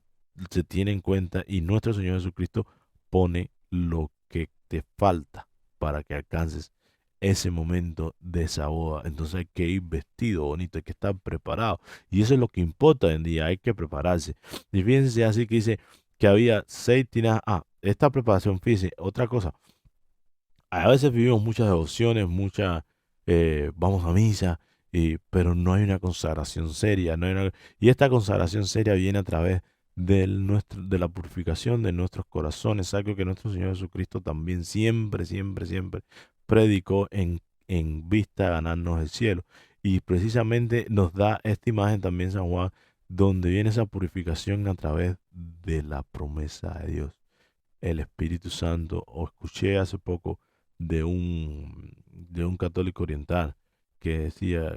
se tiene en cuenta y nuestro Señor Jesucristo pone lo que te falta para que alcances ese momento de esa boda. Entonces hay que ir vestido bonito, hay que estar preparado. Y eso es lo que importa hoy en día, hay que prepararse. Y fíjense así que dice que había 6 tinajas. Esta preparación, fíjense, otra cosa. A veces vivimos muchas devociones, vamos a misa, pero no hay una consagración seria. Y esta consagración seria viene a través de la purificación de nuestros corazones, algo que nuestro Señor Jesucristo también siempre, siempre, siempre predicó en vista a ganarnos el cielo. Y precisamente nos da esta imagen también San Juan, donde viene esa purificación a través de la promesa de Dios, el Espíritu Santo. O escuché hace poco de un católico oriental que decía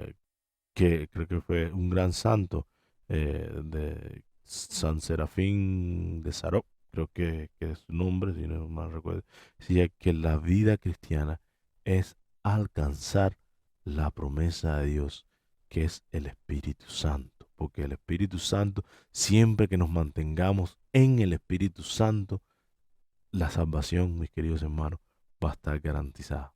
que creo que fue un gran santo de San Serafín de Sarov, creo que es su nombre, si no mal recuerdo, decía que la vida cristiana es alcanzar la promesa de Dios, que es el Espíritu Santo, porque el Espíritu Santo, siempre que nos mantengamos en el Espíritu Santo, la salvación, mis queridos hermanos, va a estar garantizada.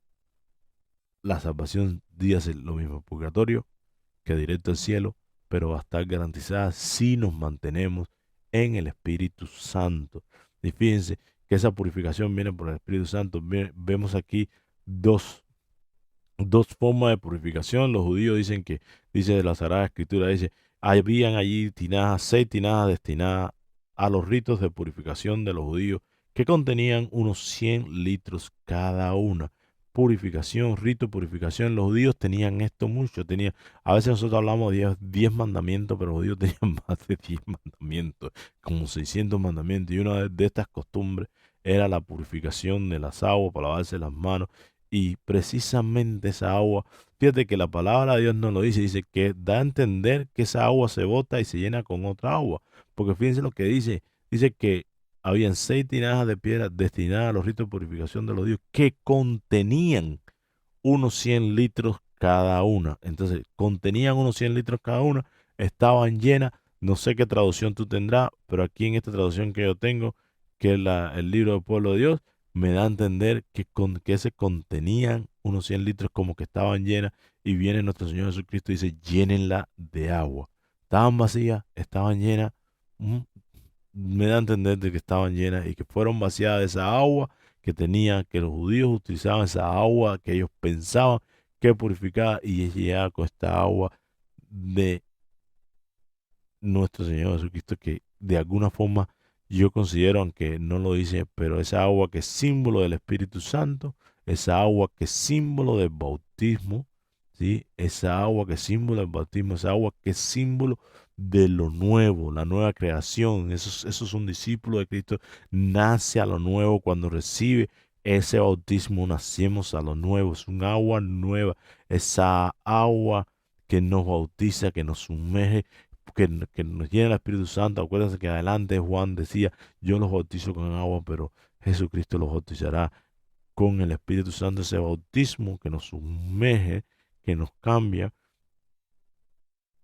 La salvación, dígase lo mismo, purgatorio que directo al cielo, pero va a estar garantizada si nos mantenemos en el Espíritu Santo. Y fíjense que esa purificación viene por el Espíritu Santo. Vemos aquí dos formas de purificación. Los judíos dicen que, dice de la Sagrada Escritura, dice, habían allí tinajas, 6 tinajas destinadas a los ritos de purificación de los judíos, que contenían unos 100 litros cada una. Purificación, rito, purificación. Los judíos tenían esto mucho. A veces nosotros hablamos de 10 mandamientos, pero los judíos tenían más de 10 mandamientos, como 600 mandamientos. Y una de estas costumbres era la purificación de las aguas para lavarse las manos. Y precisamente esa agua, fíjate que la palabra de Dios no lo dice, dice que da a entender que esa agua se bota y se llena con otra agua. Porque fíjense lo que dice que habían 6 tinajas de piedra destinadas a los ritos de purificación de los dioses que contenían unos 100 litros cada una. Entonces, contenían unos 100 litros cada una, estaban llenas. No sé qué traducción tú tendrás, pero aquí en esta traducción que yo tengo, que es el libro del pueblo de Dios, me da a entender que se contenían unos 100 litros como que estaban llenas, y viene nuestro Señor Jesucristo y dice, llénenla de agua. Estaban vacías, estaban llenas. Me da a entender de que estaban llenas y que fueron vaciadas de esa agua que los judíos utilizaban, esa agua que ellos pensaban que purificaba, y llegaba con esta agua de nuestro Señor Jesucristo, que de alguna forma yo considero, aunque no lo dice, pero esa agua que es símbolo del Espíritu Santo, esa agua que es símbolo del bautismo, ¿sí? Esa agua que es símbolo del bautismo, esa agua que es símbolo de lo nuevo, la nueva creación. Eso es un discípulo de Cristo, nace a lo nuevo. Cuando recibe ese bautismo, nacemos a lo nuevo, es un agua nueva, esa agua que nos bautiza, que nos sumerge, que nos llena el Espíritu Santo. Acuérdense que adelante Juan decía, yo los bautizo con agua, pero Jesucristo los bautizará con el Espíritu Santo, ese bautismo que nos sumerge, que nos cambia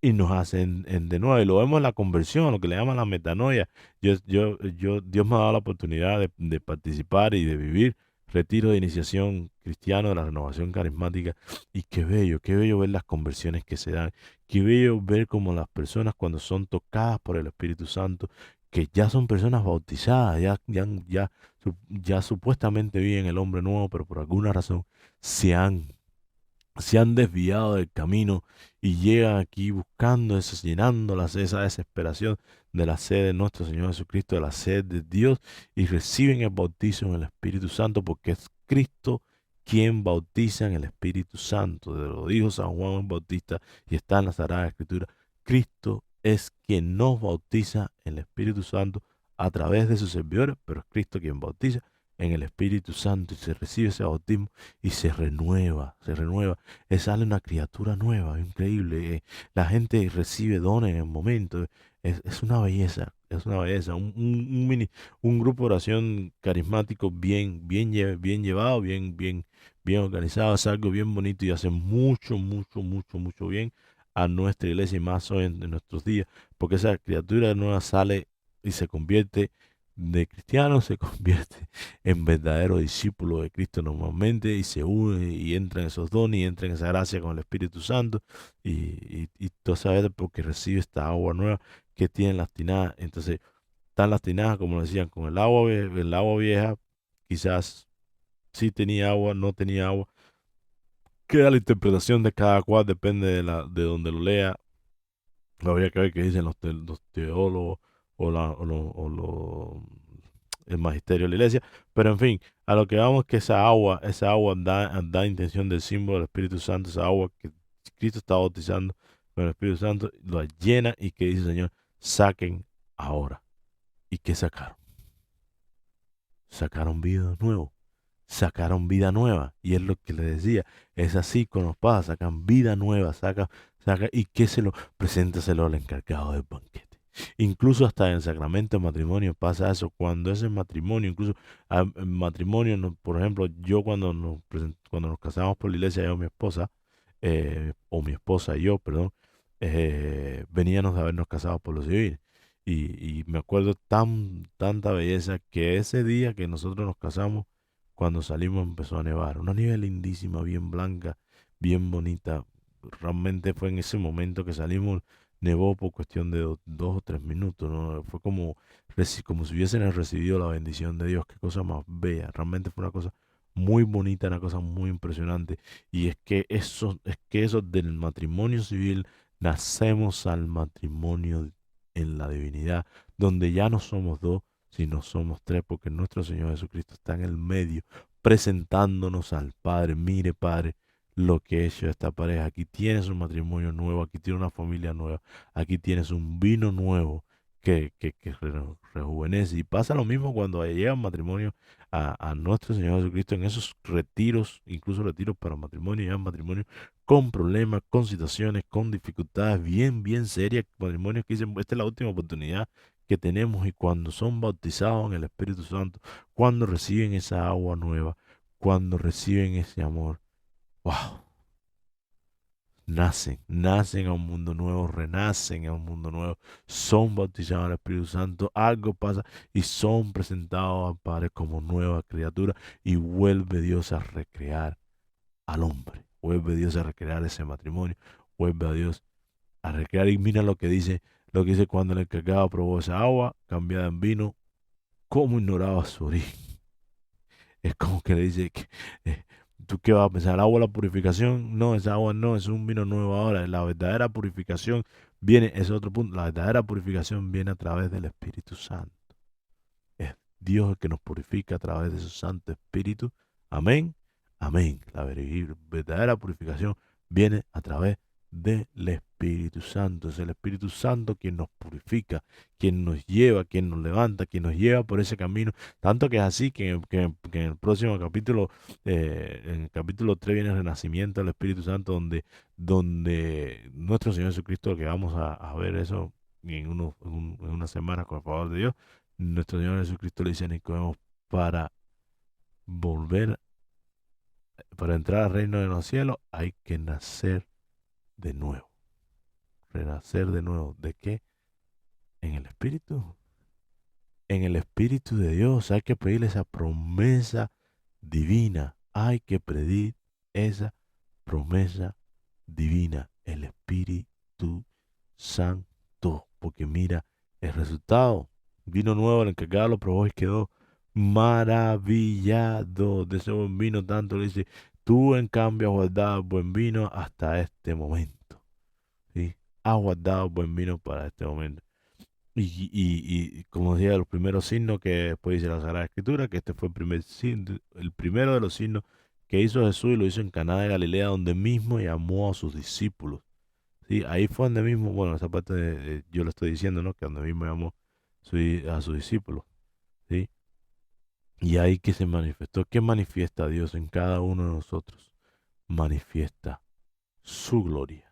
y nos hace de nuevo. Y lo vemos en la conversión, lo que le llaman la metanoia. Dios me ha dado la oportunidad de participar y de vivir retiro de iniciación cristiano de la renovación carismática. Y qué bello ver las conversiones que se dan. Qué bello ver cómo las personas, cuando son tocadas por el Espíritu Santo, que ya son personas bautizadas, ya supuestamente viven el hombre nuevo, pero por alguna razón se han desviado del camino y llegan aquí buscando eso, llenando esa desesperación de la sed de nuestro Señor Jesucristo, de la sed de Dios, y reciben el bautizo en el Espíritu Santo, porque es Cristo quien bautiza en el Espíritu Santo. Lo dijo San Juan el Bautista y está en la Sagrada Escritura. Cristo es quien nos bautiza en el Espíritu Santo a través de sus servidores, pero es Cristo quien bautiza en el Espíritu Santo, y se recibe ese bautismo y se renueva, sale una criatura nueva, increíble. La gente recibe dones en el momento, es una belleza, un grupo de oración carismático bien llevado, bien organizado, es algo bien bonito y hace mucho, mucho, mucho, mucho bien a nuestra iglesia, y más hoy en nuestros días, porque esa criatura nueva sale y se convierte de cristiano, se convierte en verdadero discípulo de Cristo normalmente, y se une y entra en esos dones y entra en esa gracia con el Espíritu Santo, y tú sabes, porque recibe esta agua nueva que tienen las tinajas. Entonces están las tinajas, como decían, con el agua vieja, quizás sí tenía agua, no tenía agua. Queda la interpretación de cada cual, depende de donde lo lea. Habría que ver qué dicen los teólogos el magisterio de la iglesia. Pero en fin, a lo que vamos es que esa agua da intención del símbolo del Espíritu Santo, esa agua que Cristo está bautizando con el Espíritu Santo, lo llena y que dice, Señor, saquen ahora. ¿Y qué sacaron? Sacaron vida nueva. Sacaron vida nueva. Y es lo que le decía. Es así con los padres. Sacan vida nueva. ¿Y qué se lo? Preséntaselo al encargado del banquete. Incluso hasta en el sacramento de matrimonio pasa eso. Cuando ese matrimonio, incluso en matrimonio, por ejemplo, yo cuando nos casamos por la iglesia, yo y mi esposa, o mi esposa y yo, perdón, veníamos de habernos casado por lo civil. Y me acuerdo tanta belleza que ese día que nosotros nos casamos, cuando salimos empezó a nevar. Una nieve lindísima, bien blanca, bien bonita. Realmente fue en ese momento que salimos, nevó por cuestión de 2 o 3 minutos, ¿no? Fue como si hubiesen recibido la bendición de Dios. Qué cosa más bella. Realmente fue una cosa muy bonita, una cosa muy impresionante. Y es que eso del matrimonio civil, nacemos al matrimonio en la divinidad, donde ya no somos dos, sino somos tres, porque nuestro Señor Jesucristo está en el medio, presentándonos al Padre. Mire, Padre, lo que he hecho esta pareja. Aquí tienes un matrimonio nuevo, aquí tienes una familia nueva, aquí tienes un vino nuevo que rejuvenece. Y pasa lo mismo cuando llega un matrimonio a nuestro Señor Jesucristo en esos retiros, incluso retiros para matrimonio, ya matrimonio con problemas, con situaciones, con dificultades bien serias, matrimonios que dicen, esta es la última oportunidad que tenemos. Y cuando son bautizados en el Espíritu Santo, cuando reciben esa agua nueva, cuando reciben ese amor, wow, nacen a un mundo nuevo, renacen a un mundo nuevo, son bautizados en el Espíritu Santo, algo pasa y son presentados al Padre como nueva criatura y vuelve Dios a recrear al hombre, vuelve Dios a recrear ese matrimonio, vuelve a Dios a recrear. Y mira lo que dice cuando el encargado probó esa agua cambiada en vino, cómo ignoraba su origen. Es como que le dice, eh, ¿tú qué vas a pensar? ¿El agua de la purificación? No, esa agua no, es un vino nuevo ahora. La verdadera purificación viene, es otro punto, la verdadera purificación viene a través del Espíritu Santo. Es Dios el que nos purifica a través de su Santo Espíritu. Amén, amén. La verdadera purificación viene a través del Espíritu Santo. Es el Espíritu Santo quien nos purifica, quien nos lleva, quien nos levanta, quien nos lleva por ese camino. Tanto que es así que en el próximo capítulo, en el capítulo 3 viene el renacimiento del Espíritu Santo, donde nuestro Señor Jesucristo, que vamos a ver eso en una semana con el favor de Dios, nuestro Señor Jesucristo le dice a Nicodemo, para volver, para entrar al reino de los cielos, hay que nacer de nuevo. Renacer de nuevo. ¿De qué? En el Espíritu. En el Espíritu de Dios. Hay que pedirle esa promesa divina. Hay que pedir esa promesa divina. El Espíritu Santo. Porque mira, el resultado. Vino nuevo, el encargado lo probó y quedó maravillado de ese buen vino. Tanto le dice, tú en cambio has guardado buen vino hasta este momento. ¿Sí? Has guardado buen vino para este momento. Y como decía, los primeros signos que después dice la Sagrada Escritura, que este fue el primer signo, el primero de los signos que hizo Jesús, y lo hizo en Caná de Galilea, donde mismo llamó a sus discípulos. ¿Sí? Ahí fue donde mismo, bueno, esa parte yo lo estoy diciendo, ¿no? Que donde mismo llamó a sus discípulos. ¿Sí? Y ahí que se manifestó. ¿Qué manifiesta Dios en cada uno de nosotros? Manifiesta su gloria.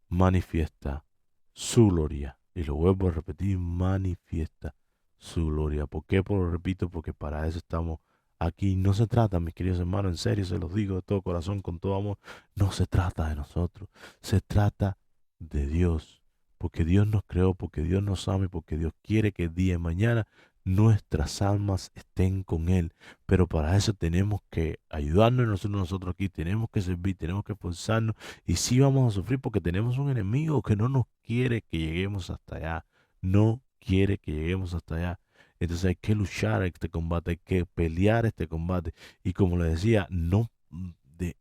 Manifiesta su gloria. Y lo vuelvo a repetir, manifiesta su gloria. ¿Por qué? Pues lo repito, porque para eso estamos aquí. No se trata, mis queridos hermanos, en serio, se los digo de todo corazón, con todo amor, no se trata de nosotros, se trata de Dios. Porque Dios nos creó, porque Dios nos ama y porque Dios quiere que día y mañana nuestras almas estén con Él. Pero para eso tenemos que ayudarnos nosotros aquí, tenemos que servir, tenemos que esforzarnos. Y sí vamos a sufrir porque tenemos un enemigo que no nos quiere que lleguemos hasta allá. No quiere que lleguemos hasta allá. Entonces hay que luchar este combate, hay que pelear este combate. Y como le decía, no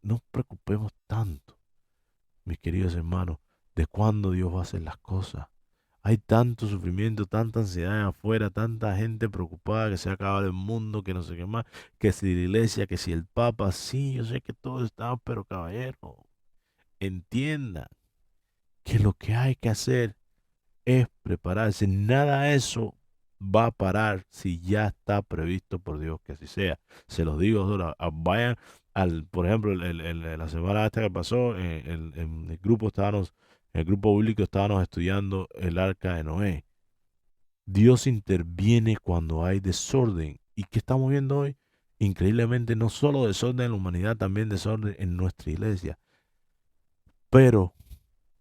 nos preocupemos tanto, mis queridos hermanos, de cuándo Dios va a hacer las cosas. Hay tanto sufrimiento, tanta ansiedad afuera, tanta gente preocupada que se acaba el mundo, que no sé qué más, que si la iglesia, que si el Papa. Sí, yo sé que todo está, pero caballero, entienda que lo que hay que hacer es prepararse. Nada de eso va a parar si ya está previsto por Dios que así sea. Se los digo ahora, vayan por ejemplo, la semana esta que pasó, en el grupo en el grupo bíblico estábamos estudiando el arca de Noé. Dios interviene cuando hay desorden. ¿Y qué estamos viendo hoy? Increíblemente, no solo desorden en la humanidad, también desorden en nuestra iglesia. Pero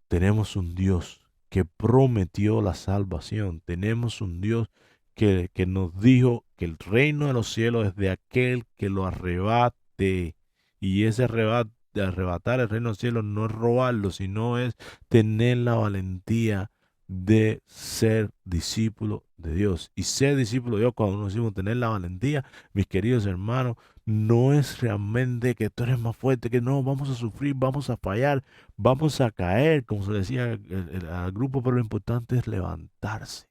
tenemos un Dios que prometió la salvación. Tenemos un Dios que nos dijo que el reino de los cielos es de aquel que lo arrebate. Y ese de arrebatar el reino de los cielos no es robarlo, sino es tener la valentía de ser discípulo de Dios. Y ser discípulo de Dios, cuando nos decimos tener la valentía, mis queridos hermanos, no es realmente que tú eres más fuerte, que no, vamos a sufrir, vamos a fallar, vamos a caer, como se decía al grupo, pero lo importante es levantarse.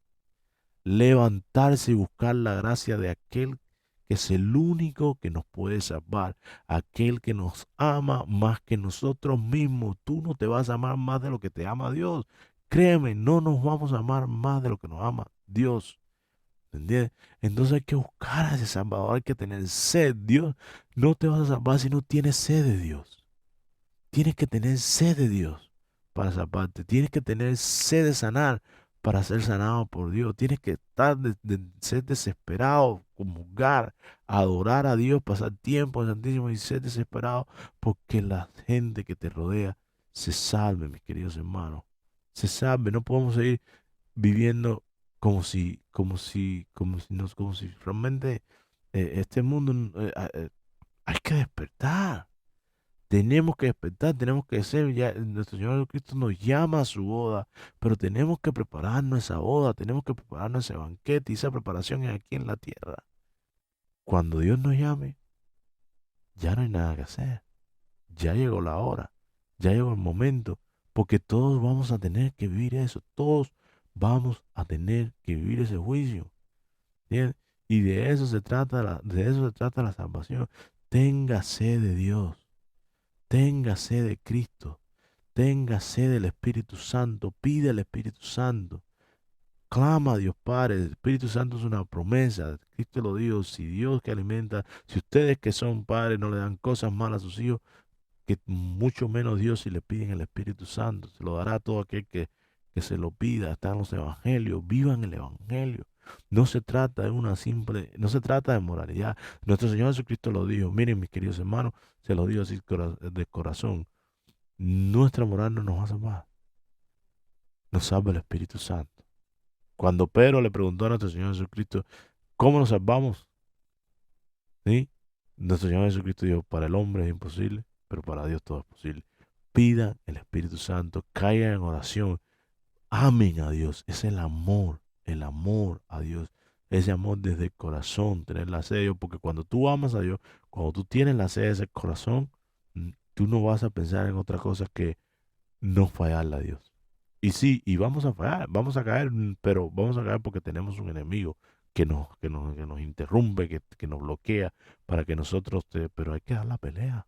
Levantarse y buscar la gracia de aquel que es el único que nos puede salvar, aquel que nos ama más que nosotros mismos. Tú no te vas a amar más de lo que te ama Dios. Créeme, no nos vamos a amar más de lo que nos ama Dios. ¿Entiendes? Entonces hay que buscar a ese Salvador, hay que tener sed. Dios no te vas a salvar si no tienes sed de Dios. Tienes que tener sed de Dios para salvarte. Tienes que tener sed de sanar para ser sanado por Dios. Tienes que estar ser desesperado, comulgar, adorar a Dios, pasar tiempo en Santísimo y ser desesperado porque la gente que te rodea se salve, mis queridos hermanos. Se salve. No podemos seguir viviendo como si realmente este mundo hay que despertar. Tenemos que despertar, tenemos que ser, ya nuestro Señor Jesucristo nos llama a su boda, pero tenemos que prepararnos esa boda, tenemos que prepararnos ese banquete y esa preparación es aquí en la tierra. Cuando Dios nos llame, ya no hay nada que hacer. Ya llegó la hora, ya llegó el momento, porque todos vamos a tener que vivir eso, todos vamos a tener que vivir ese juicio. ¿Entiendes? Y de eso se trata de eso se trata la salvación. Tenga sed de Dios, tenga sed de Cristo, tenga sed del Espíritu Santo, pide al Espíritu Santo, clama a Dios Padre. El Espíritu Santo es una promesa. Cristo lo dijo, si Dios que alimenta, si ustedes que son padres no le dan cosas malas a sus hijos, que mucho menos Dios si le piden el Espíritu Santo. Se lo dará a todo aquel que se lo pida. Están los evangelios, vivan el evangelio. No se trata de no se trata de moralidad. Nuestro Señor Jesucristo lo dijo. Miren, mis queridos hermanos, se lo digo así de corazón. Nuestra moral no nos va a salvar. Nos salva el Espíritu Santo. Cuando Pedro le preguntó a nuestro Señor Jesucristo, ¿cómo nos salvamos? ¿Sí? Nuestro Señor Jesucristo dijo, para el hombre es imposible, pero para Dios todo es posible. Pidan el Espíritu Santo, caigan en oración, amen a Dios. Es el amor a Dios. Ese amor desde el corazón, tener la sed de Dios, porque cuando tú amas a Dios, cuando tú tienes la sed de ese corazón, tú no vas a pensar en otra cosa que no fallarle a Dios. Y sí, y vamos a fallar, vamos a caer, pero vamos a caer porque tenemos un enemigo que nos interrumpe, que nos bloquea para que nosotros pero hay que dar la pelea.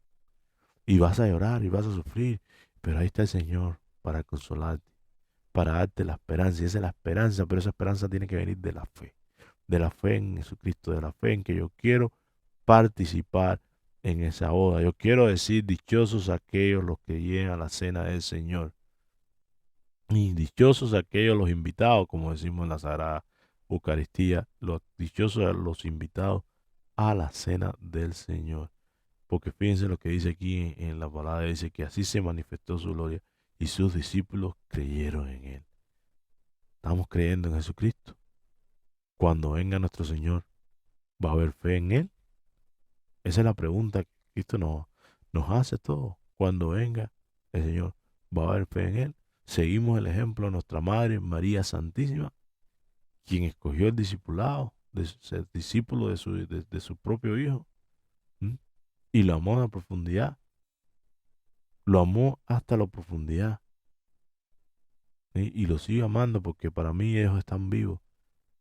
Y vas a llorar y vas a sufrir, pero ahí está el Señor para consolarte, para darte la esperanza. Y esa es la esperanza, pero esa esperanza tiene que venir de la fe en Jesucristo, de la fe en que yo quiero participar en esa boda. Yo quiero decir, dichosos aquellos los que llegan a la cena del Señor. Y dichosos aquellos los invitados, como decimos en la Sagrada Eucaristía, los dichosos los invitados a la cena del Señor. Porque fíjense lo que dice aquí en la palabra, dice que así se manifestó su gloria y sus discípulos creyeron en él. Estamos creyendo en Jesucristo. Cuando venga nuestro Señor, ¿va a haber fe en él? Esa es la pregunta que Cristo nos hace todo. Cuando venga el Señor, ¿va a haber fe en él? Seguimos el ejemplo de nuestra Madre María Santísima, quien escogió el discipulado, de ser discípulo de su propio Hijo, ¿m? Y lo amó a la profundidad, lo amó hasta la profundidad. Y los sigo amando porque para mí ellos están vivos,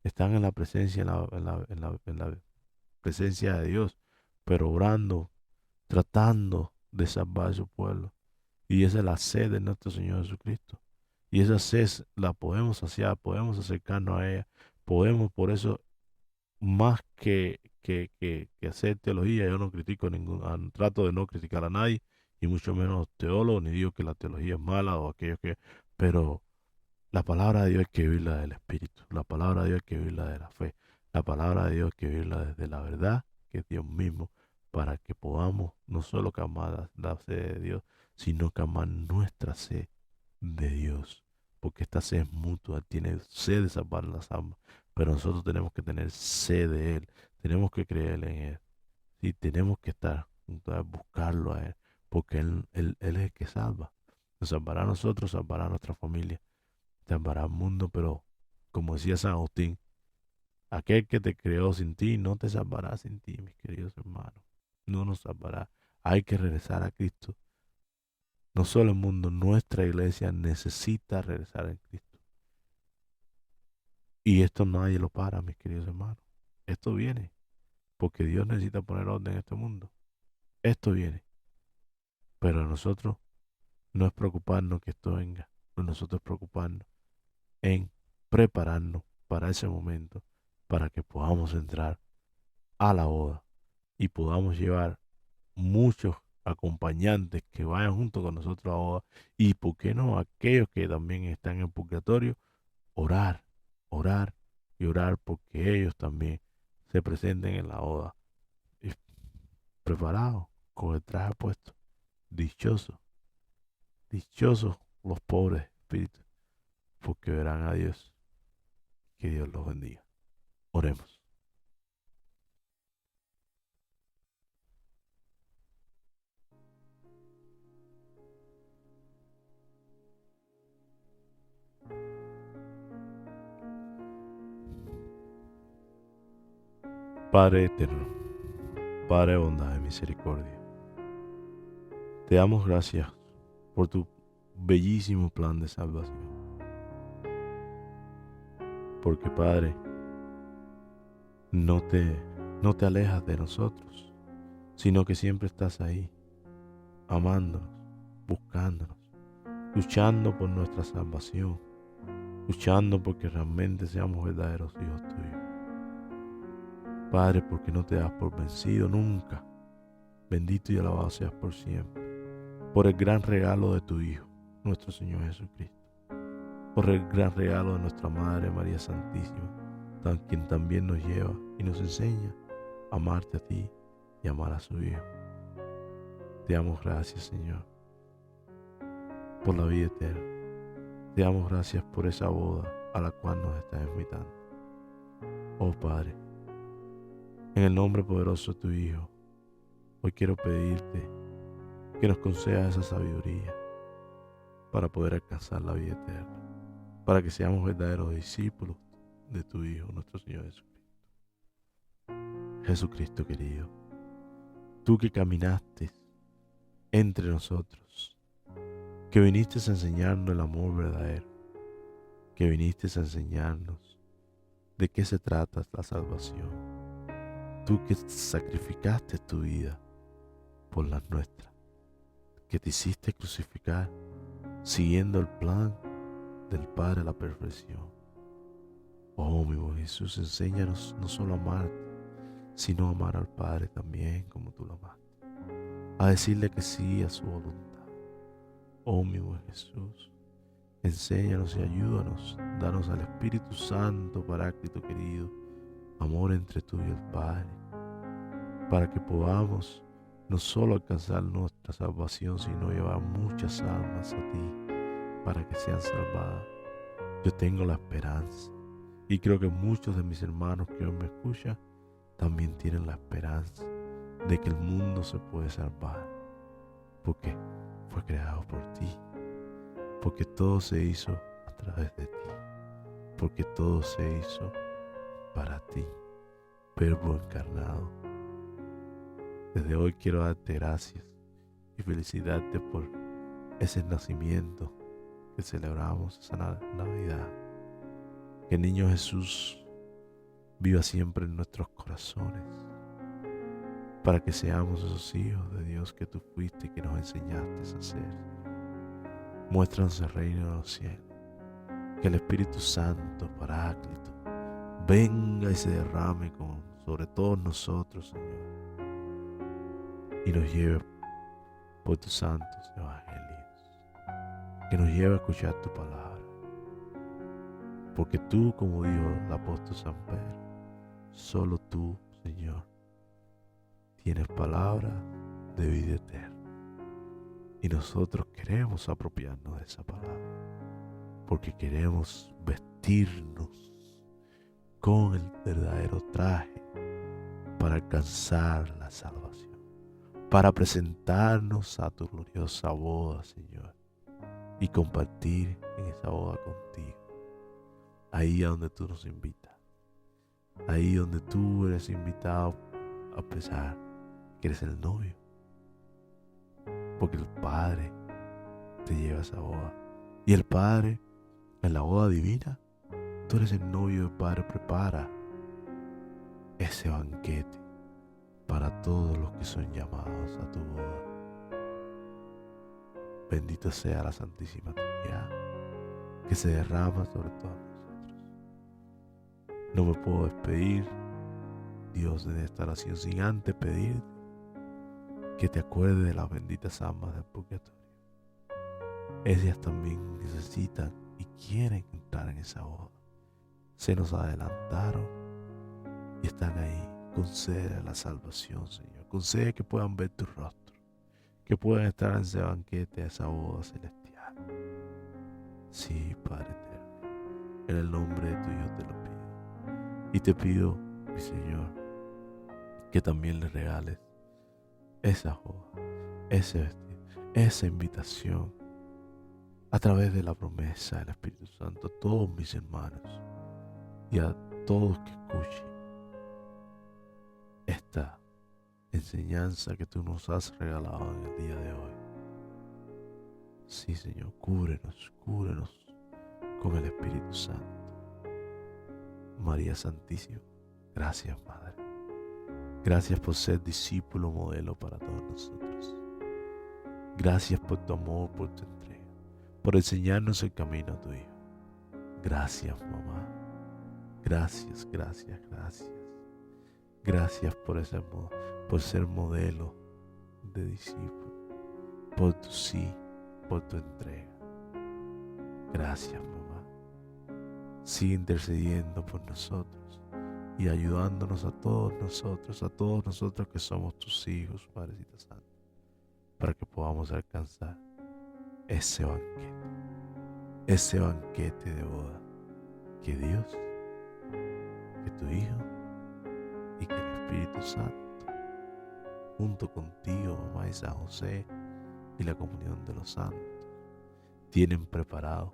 están en la presencia, en la presencia de Dios, pero orando, tratando de salvar a su pueblo. Y esa es la sed de nuestro Señor Jesucristo. Y esa sed la podemos saciar, podemos acercarnos a ella, podemos, por eso, más que hacer teología, yo no critico trato de no criticar a nadie, y mucho menos teólogos, ni digo que la teología es mala o aquellos que, pero la palabra de Dios hay que vivirla del Espíritu, la palabra de Dios hay que vivirla de la fe, la palabra de Dios hay que vivirla desde la verdad, que es Dios mismo, para que podamos no solo calmar la sed de Dios, sino calmar nuestra sed de Dios, porque esta sed es mutua, tiene sed de salvar las almas, pero nosotros tenemos que tener sed de Él, tenemos que creer en Él, y tenemos que estar juntos a buscarlo a Él, porque Él es el que salva, nos salvará a nosotros, salvará a nuestra familia, salvará al mundo, pero como decía San Agustín, aquel que te creó sin ti no te salvará sin ti, mis queridos hermanos, no nos salvará, hay que regresar a Cristo. No solo el mundo, nuestra iglesia necesita regresar a Cristo. Y esto nadie lo para, mis queridos hermanos. Esto viene, porque Dios necesita poner orden en este mundo. Esto viene. Pero nosotros no es preocuparnos que esto venga, nosotros es preocuparnos en prepararnos para ese momento, para que podamos entrar a la boda y podamos llevar muchos acompañantes que vayan junto con nosotros a la boda, y por qué no aquellos que también están en purgatorio, orar, orar y orar porque ellos también se presenten en la boda y preparados con el traje puesto. Dichosos, dichosos los pobres espíritus, porque verán a Dios. Que Dios los bendiga. Oremos. Padre eterno, Padre de bondad y misericordia, te damos gracias por tu bellísimo plan de salvación. Porque Padre, no te alejas de nosotros, sino que siempre estás ahí, amándonos, buscándonos, luchando por nuestra salvación, luchando porque realmente seamos verdaderos hijos tuyos. Padre, porque no te das por vencido nunca. Bendito y alabado seas por siempre, por el gran regalo de tu Hijo, nuestro Señor Jesucristo, por el gran regalo de nuestra Madre María Santísima, quien también nos lleva y nos enseña a amarte a ti y amar a su Hijo. Te damos gracias, Señor, por la vida eterna. Te damos gracias por esa boda a la cual nos estás invitando. Oh Padre, en el nombre poderoso de tu Hijo, hoy quiero pedirte que nos concedas esa sabiduría para poder alcanzar la vida eterna, para que seamos verdaderos discípulos de tu Hijo, nuestro Señor Jesucristo. Jesucristo querido, tú que caminaste entre nosotros, que viniste a enseñarnos el amor verdadero, que viniste a enseñarnos de qué se trata la salvación. Tú que sacrificaste tu vida por la nuestra, que te hiciste crucificar siguiendo el plan del Padre a la perfección. Oh, mi buen Jesús, enséñanos no solo a amarte, sino a amar al Padre también como tú lo amaste, a decirle que sí a su voluntad. Oh, mi buen Jesús, enséñanos y ayúdanos, danos al Espíritu Santo, Paráclito querido, amor entre tú y el Padre, para que podamos no solo alcanzar nuestra salvación, sino llevar muchas almas a ti para que sean salvadas. Yo tengo la esperanza, y creo que muchos de mis hermanos que hoy me escuchan también tienen la esperanza de que el mundo se puede salvar, porque fue creado por ti, porque todo se hizo a través de ti, porque todo se hizo para ti, Verbo encarnado. Desde hoy quiero darte gracias y felicitarte por ese nacimiento que celebramos esa Navidad. Que el niño Jesús viva siempre en nuestros corazones, para que seamos esos hijos de Dios que tú fuiste y que nos enseñaste a ser. Muéstranos el reino de los cielos. Que el Espíritu Santo, Paráclito, venga y se derrame sobre todos nosotros, Señor, y nos lleve por tus santos evangelios. Que nos lleve a escuchar tu palabra. Porque tú, como dijo el apóstol San Pedro, solo tú, Señor, tienes palabra de vida eterna. Y nosotros queremos apropiarnos de esa palabra, porque queremos vestirnos con el verdadero traje para alcanzar la salvación, para presentarnos a tu gloriosa boda, Señor, y compartir en esa boda contigo. Ahí a donde tú nos invitas, ahí donde tú eres invitado, a pesar que eres el novio, porque el Padre te lleva a esa boda. Y el Padre, en la boda divina, tú eres el novio. El Padre prepara ese banquete para todos los que son llamados a tu boda. Bendito sea la Santísima Trinidad, que se derrama sobre todos nosotros. No me puedo despedir, Dios, de esta oración sin antes pedirte que te acuerdes de las benditas almas del purgatorio. Ellas también necesitan y quieren entrar en esa boda. Se nos adelantaron y están ahí. Concede la salvación, Señor. Concede que puedan ver tu rostro, que puedan estar en ese banquete, a esa boda celestial. Sí, Padre eterno, en el nombre de tu Hijo te lo pido. Y te pido, mi Señor, que también le regales esa boda, ese vestido, esa invitación, a través de la promesa del Espíritu Santo, a todos mis hermanos y a todos que escuchen esta enseñanza que tú nos has regalado en el día de hoy. Sí, Señor, cúbrenos con el Espíritu Santo. María Santísima, gracias, Madre. Gracias por ser discípulo modelo para todos nosotros. Gracias por tu amor, por tu entrega, por enseñarnos el camino a tu Hijo. Gracias, mamá. Gracias. Gracias por ser modelo de discípulo, por tu sí, por tu entrega. Gracias, mamá. Sigue intercediendo por nosotros y ayudándonos a todos nosotros que somos tus hijos, Padrecita Santa, para que podamos alcanzar ese banquete de boda que Dios, que tu Hijo y que el Espíritu Santo, junto contigo, mamá, y San José y la comunión de los santos, tienen preparado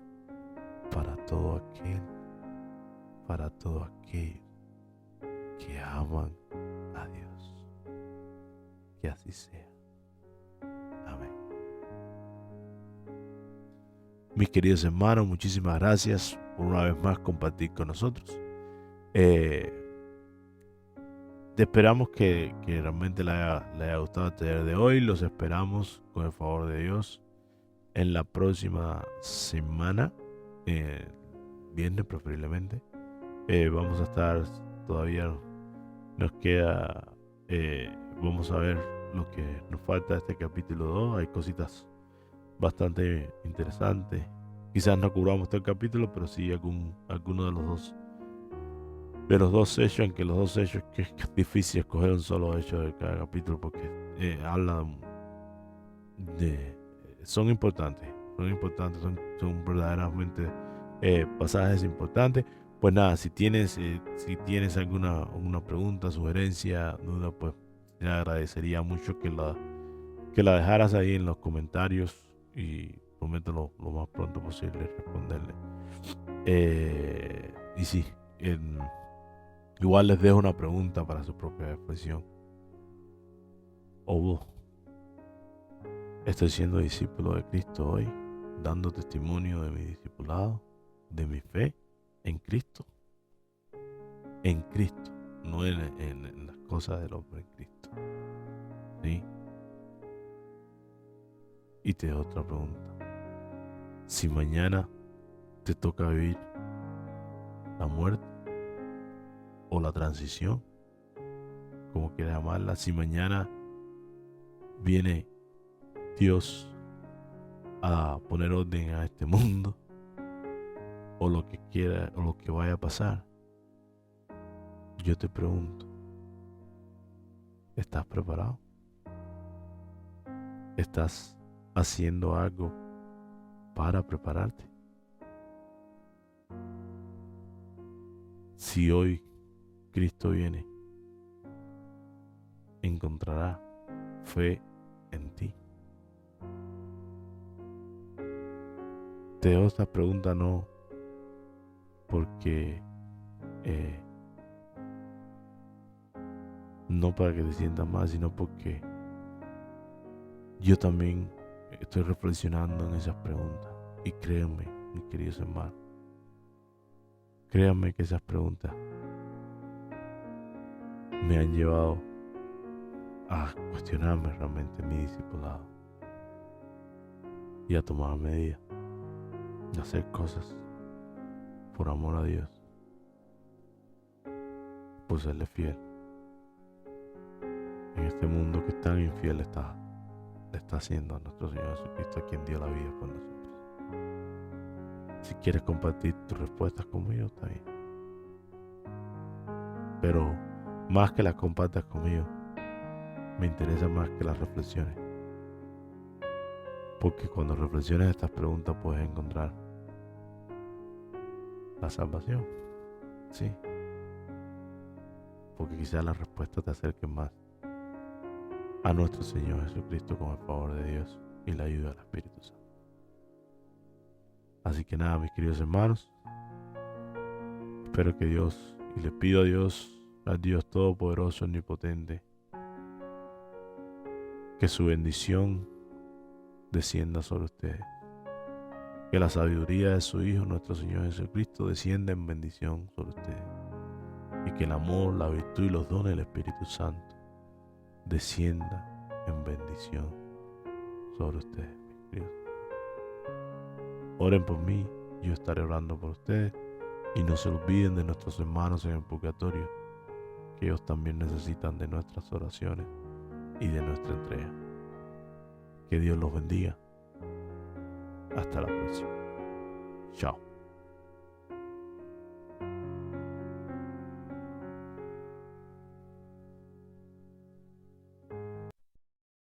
para todo aquel que aman a Dios. Que así sea. Amén. Mis queridos hermanos, muchísimas gracias por una vez más compartir con nosotros. Esperamos que realmente le haya gustado el taller de hoy. Los esperamos, con el favor de Dios, en la próxima semana, viernes preferiblemente. Vamos a estar, todavía nos queda, vamos a ver lo que nos falta de este capítulo 2. Hay cositas bastante interesantes. Quizás no cubramos todo el capítulo, pero sí alguno de los dos hechos, en que los dos hechos, que es difícil escoger un solo hecho de cada capítulo, porque son importantes, son verdaderamente pasajes importantes. Pues nada, si tienes alguna pregunta, sugerencia, duda, pues te agradecería mucho que la dejaras ahí en los comentarios, y prometo lo más pronto posible responderle. Y sí, igual les dejo una pregunta para su propia reflexión. ¿Estoy siendo discípulo de Cristo hoy? dando testimonio de mi discipulado, de mi fe en Cristo. En Cristo, no en las cosas del hombre, en Cristo. ¿Sí? Y te hago otra pregunta. Si mañana te toca vivir la muerte o la transición, como quieras llamarla, si mañana viene Dios a poner orden a este mundo, o lo que quiera, o lo que vaya a pasar, yo te pregunto, ¿estás preparado? ¿Estás haciendo algo para prepararte? Si hoy Cristo viene, encontrará fe en ti. Te hago esta pregunta no porque no para que te sientas mal, sino porque yo también estoy reflexionando en esas preguntas. Y créanme, mis queridos hermanos, créanme que esas preguntas me han llevado a cuestionarme realmente mi discipulado y a tomar medidas de hacer cosas por amor a Dios, por serle fiel en este mundo que tan infiel le está haciendo a nuestro Señor Jesucristo, a quien dio la vida por nosotros. Si quieres compartir tus respuestas conmigo, está bien, pero más que las compartas conmigo, me interesa más que las reflexiones, porque cuando reflexiones estas preguntas puedes encontrar la salvación. Sí, porque quizás las respuestas te acerquen más a nuestro Señor Jesucristo con el favor de Dios y la ayuda del Espíritu Santo. Así que nada, mis queridos hermanos, espero que Dios, y le pido a Dios, al Dios Todopoderoso, Omnipotente, que su bendición descienda sobre ustedes, que la sabiduría de su Hijo, nuestro Señor Jesucristo, descienda en bendición sobre ustedes, y que el amor, la virtud y los dones del Espíritu Santo descienda en bendición sobre ustedes, mis queridos. Oren por mí, yo estaré orando por ustedes, y no se olviden de nuestros hermanos en el purgatorio, que ellos también necesitan de nuestras oraciones y de nuestra entrega. Que Dios los bendiga. Hasta la próxima. Chao.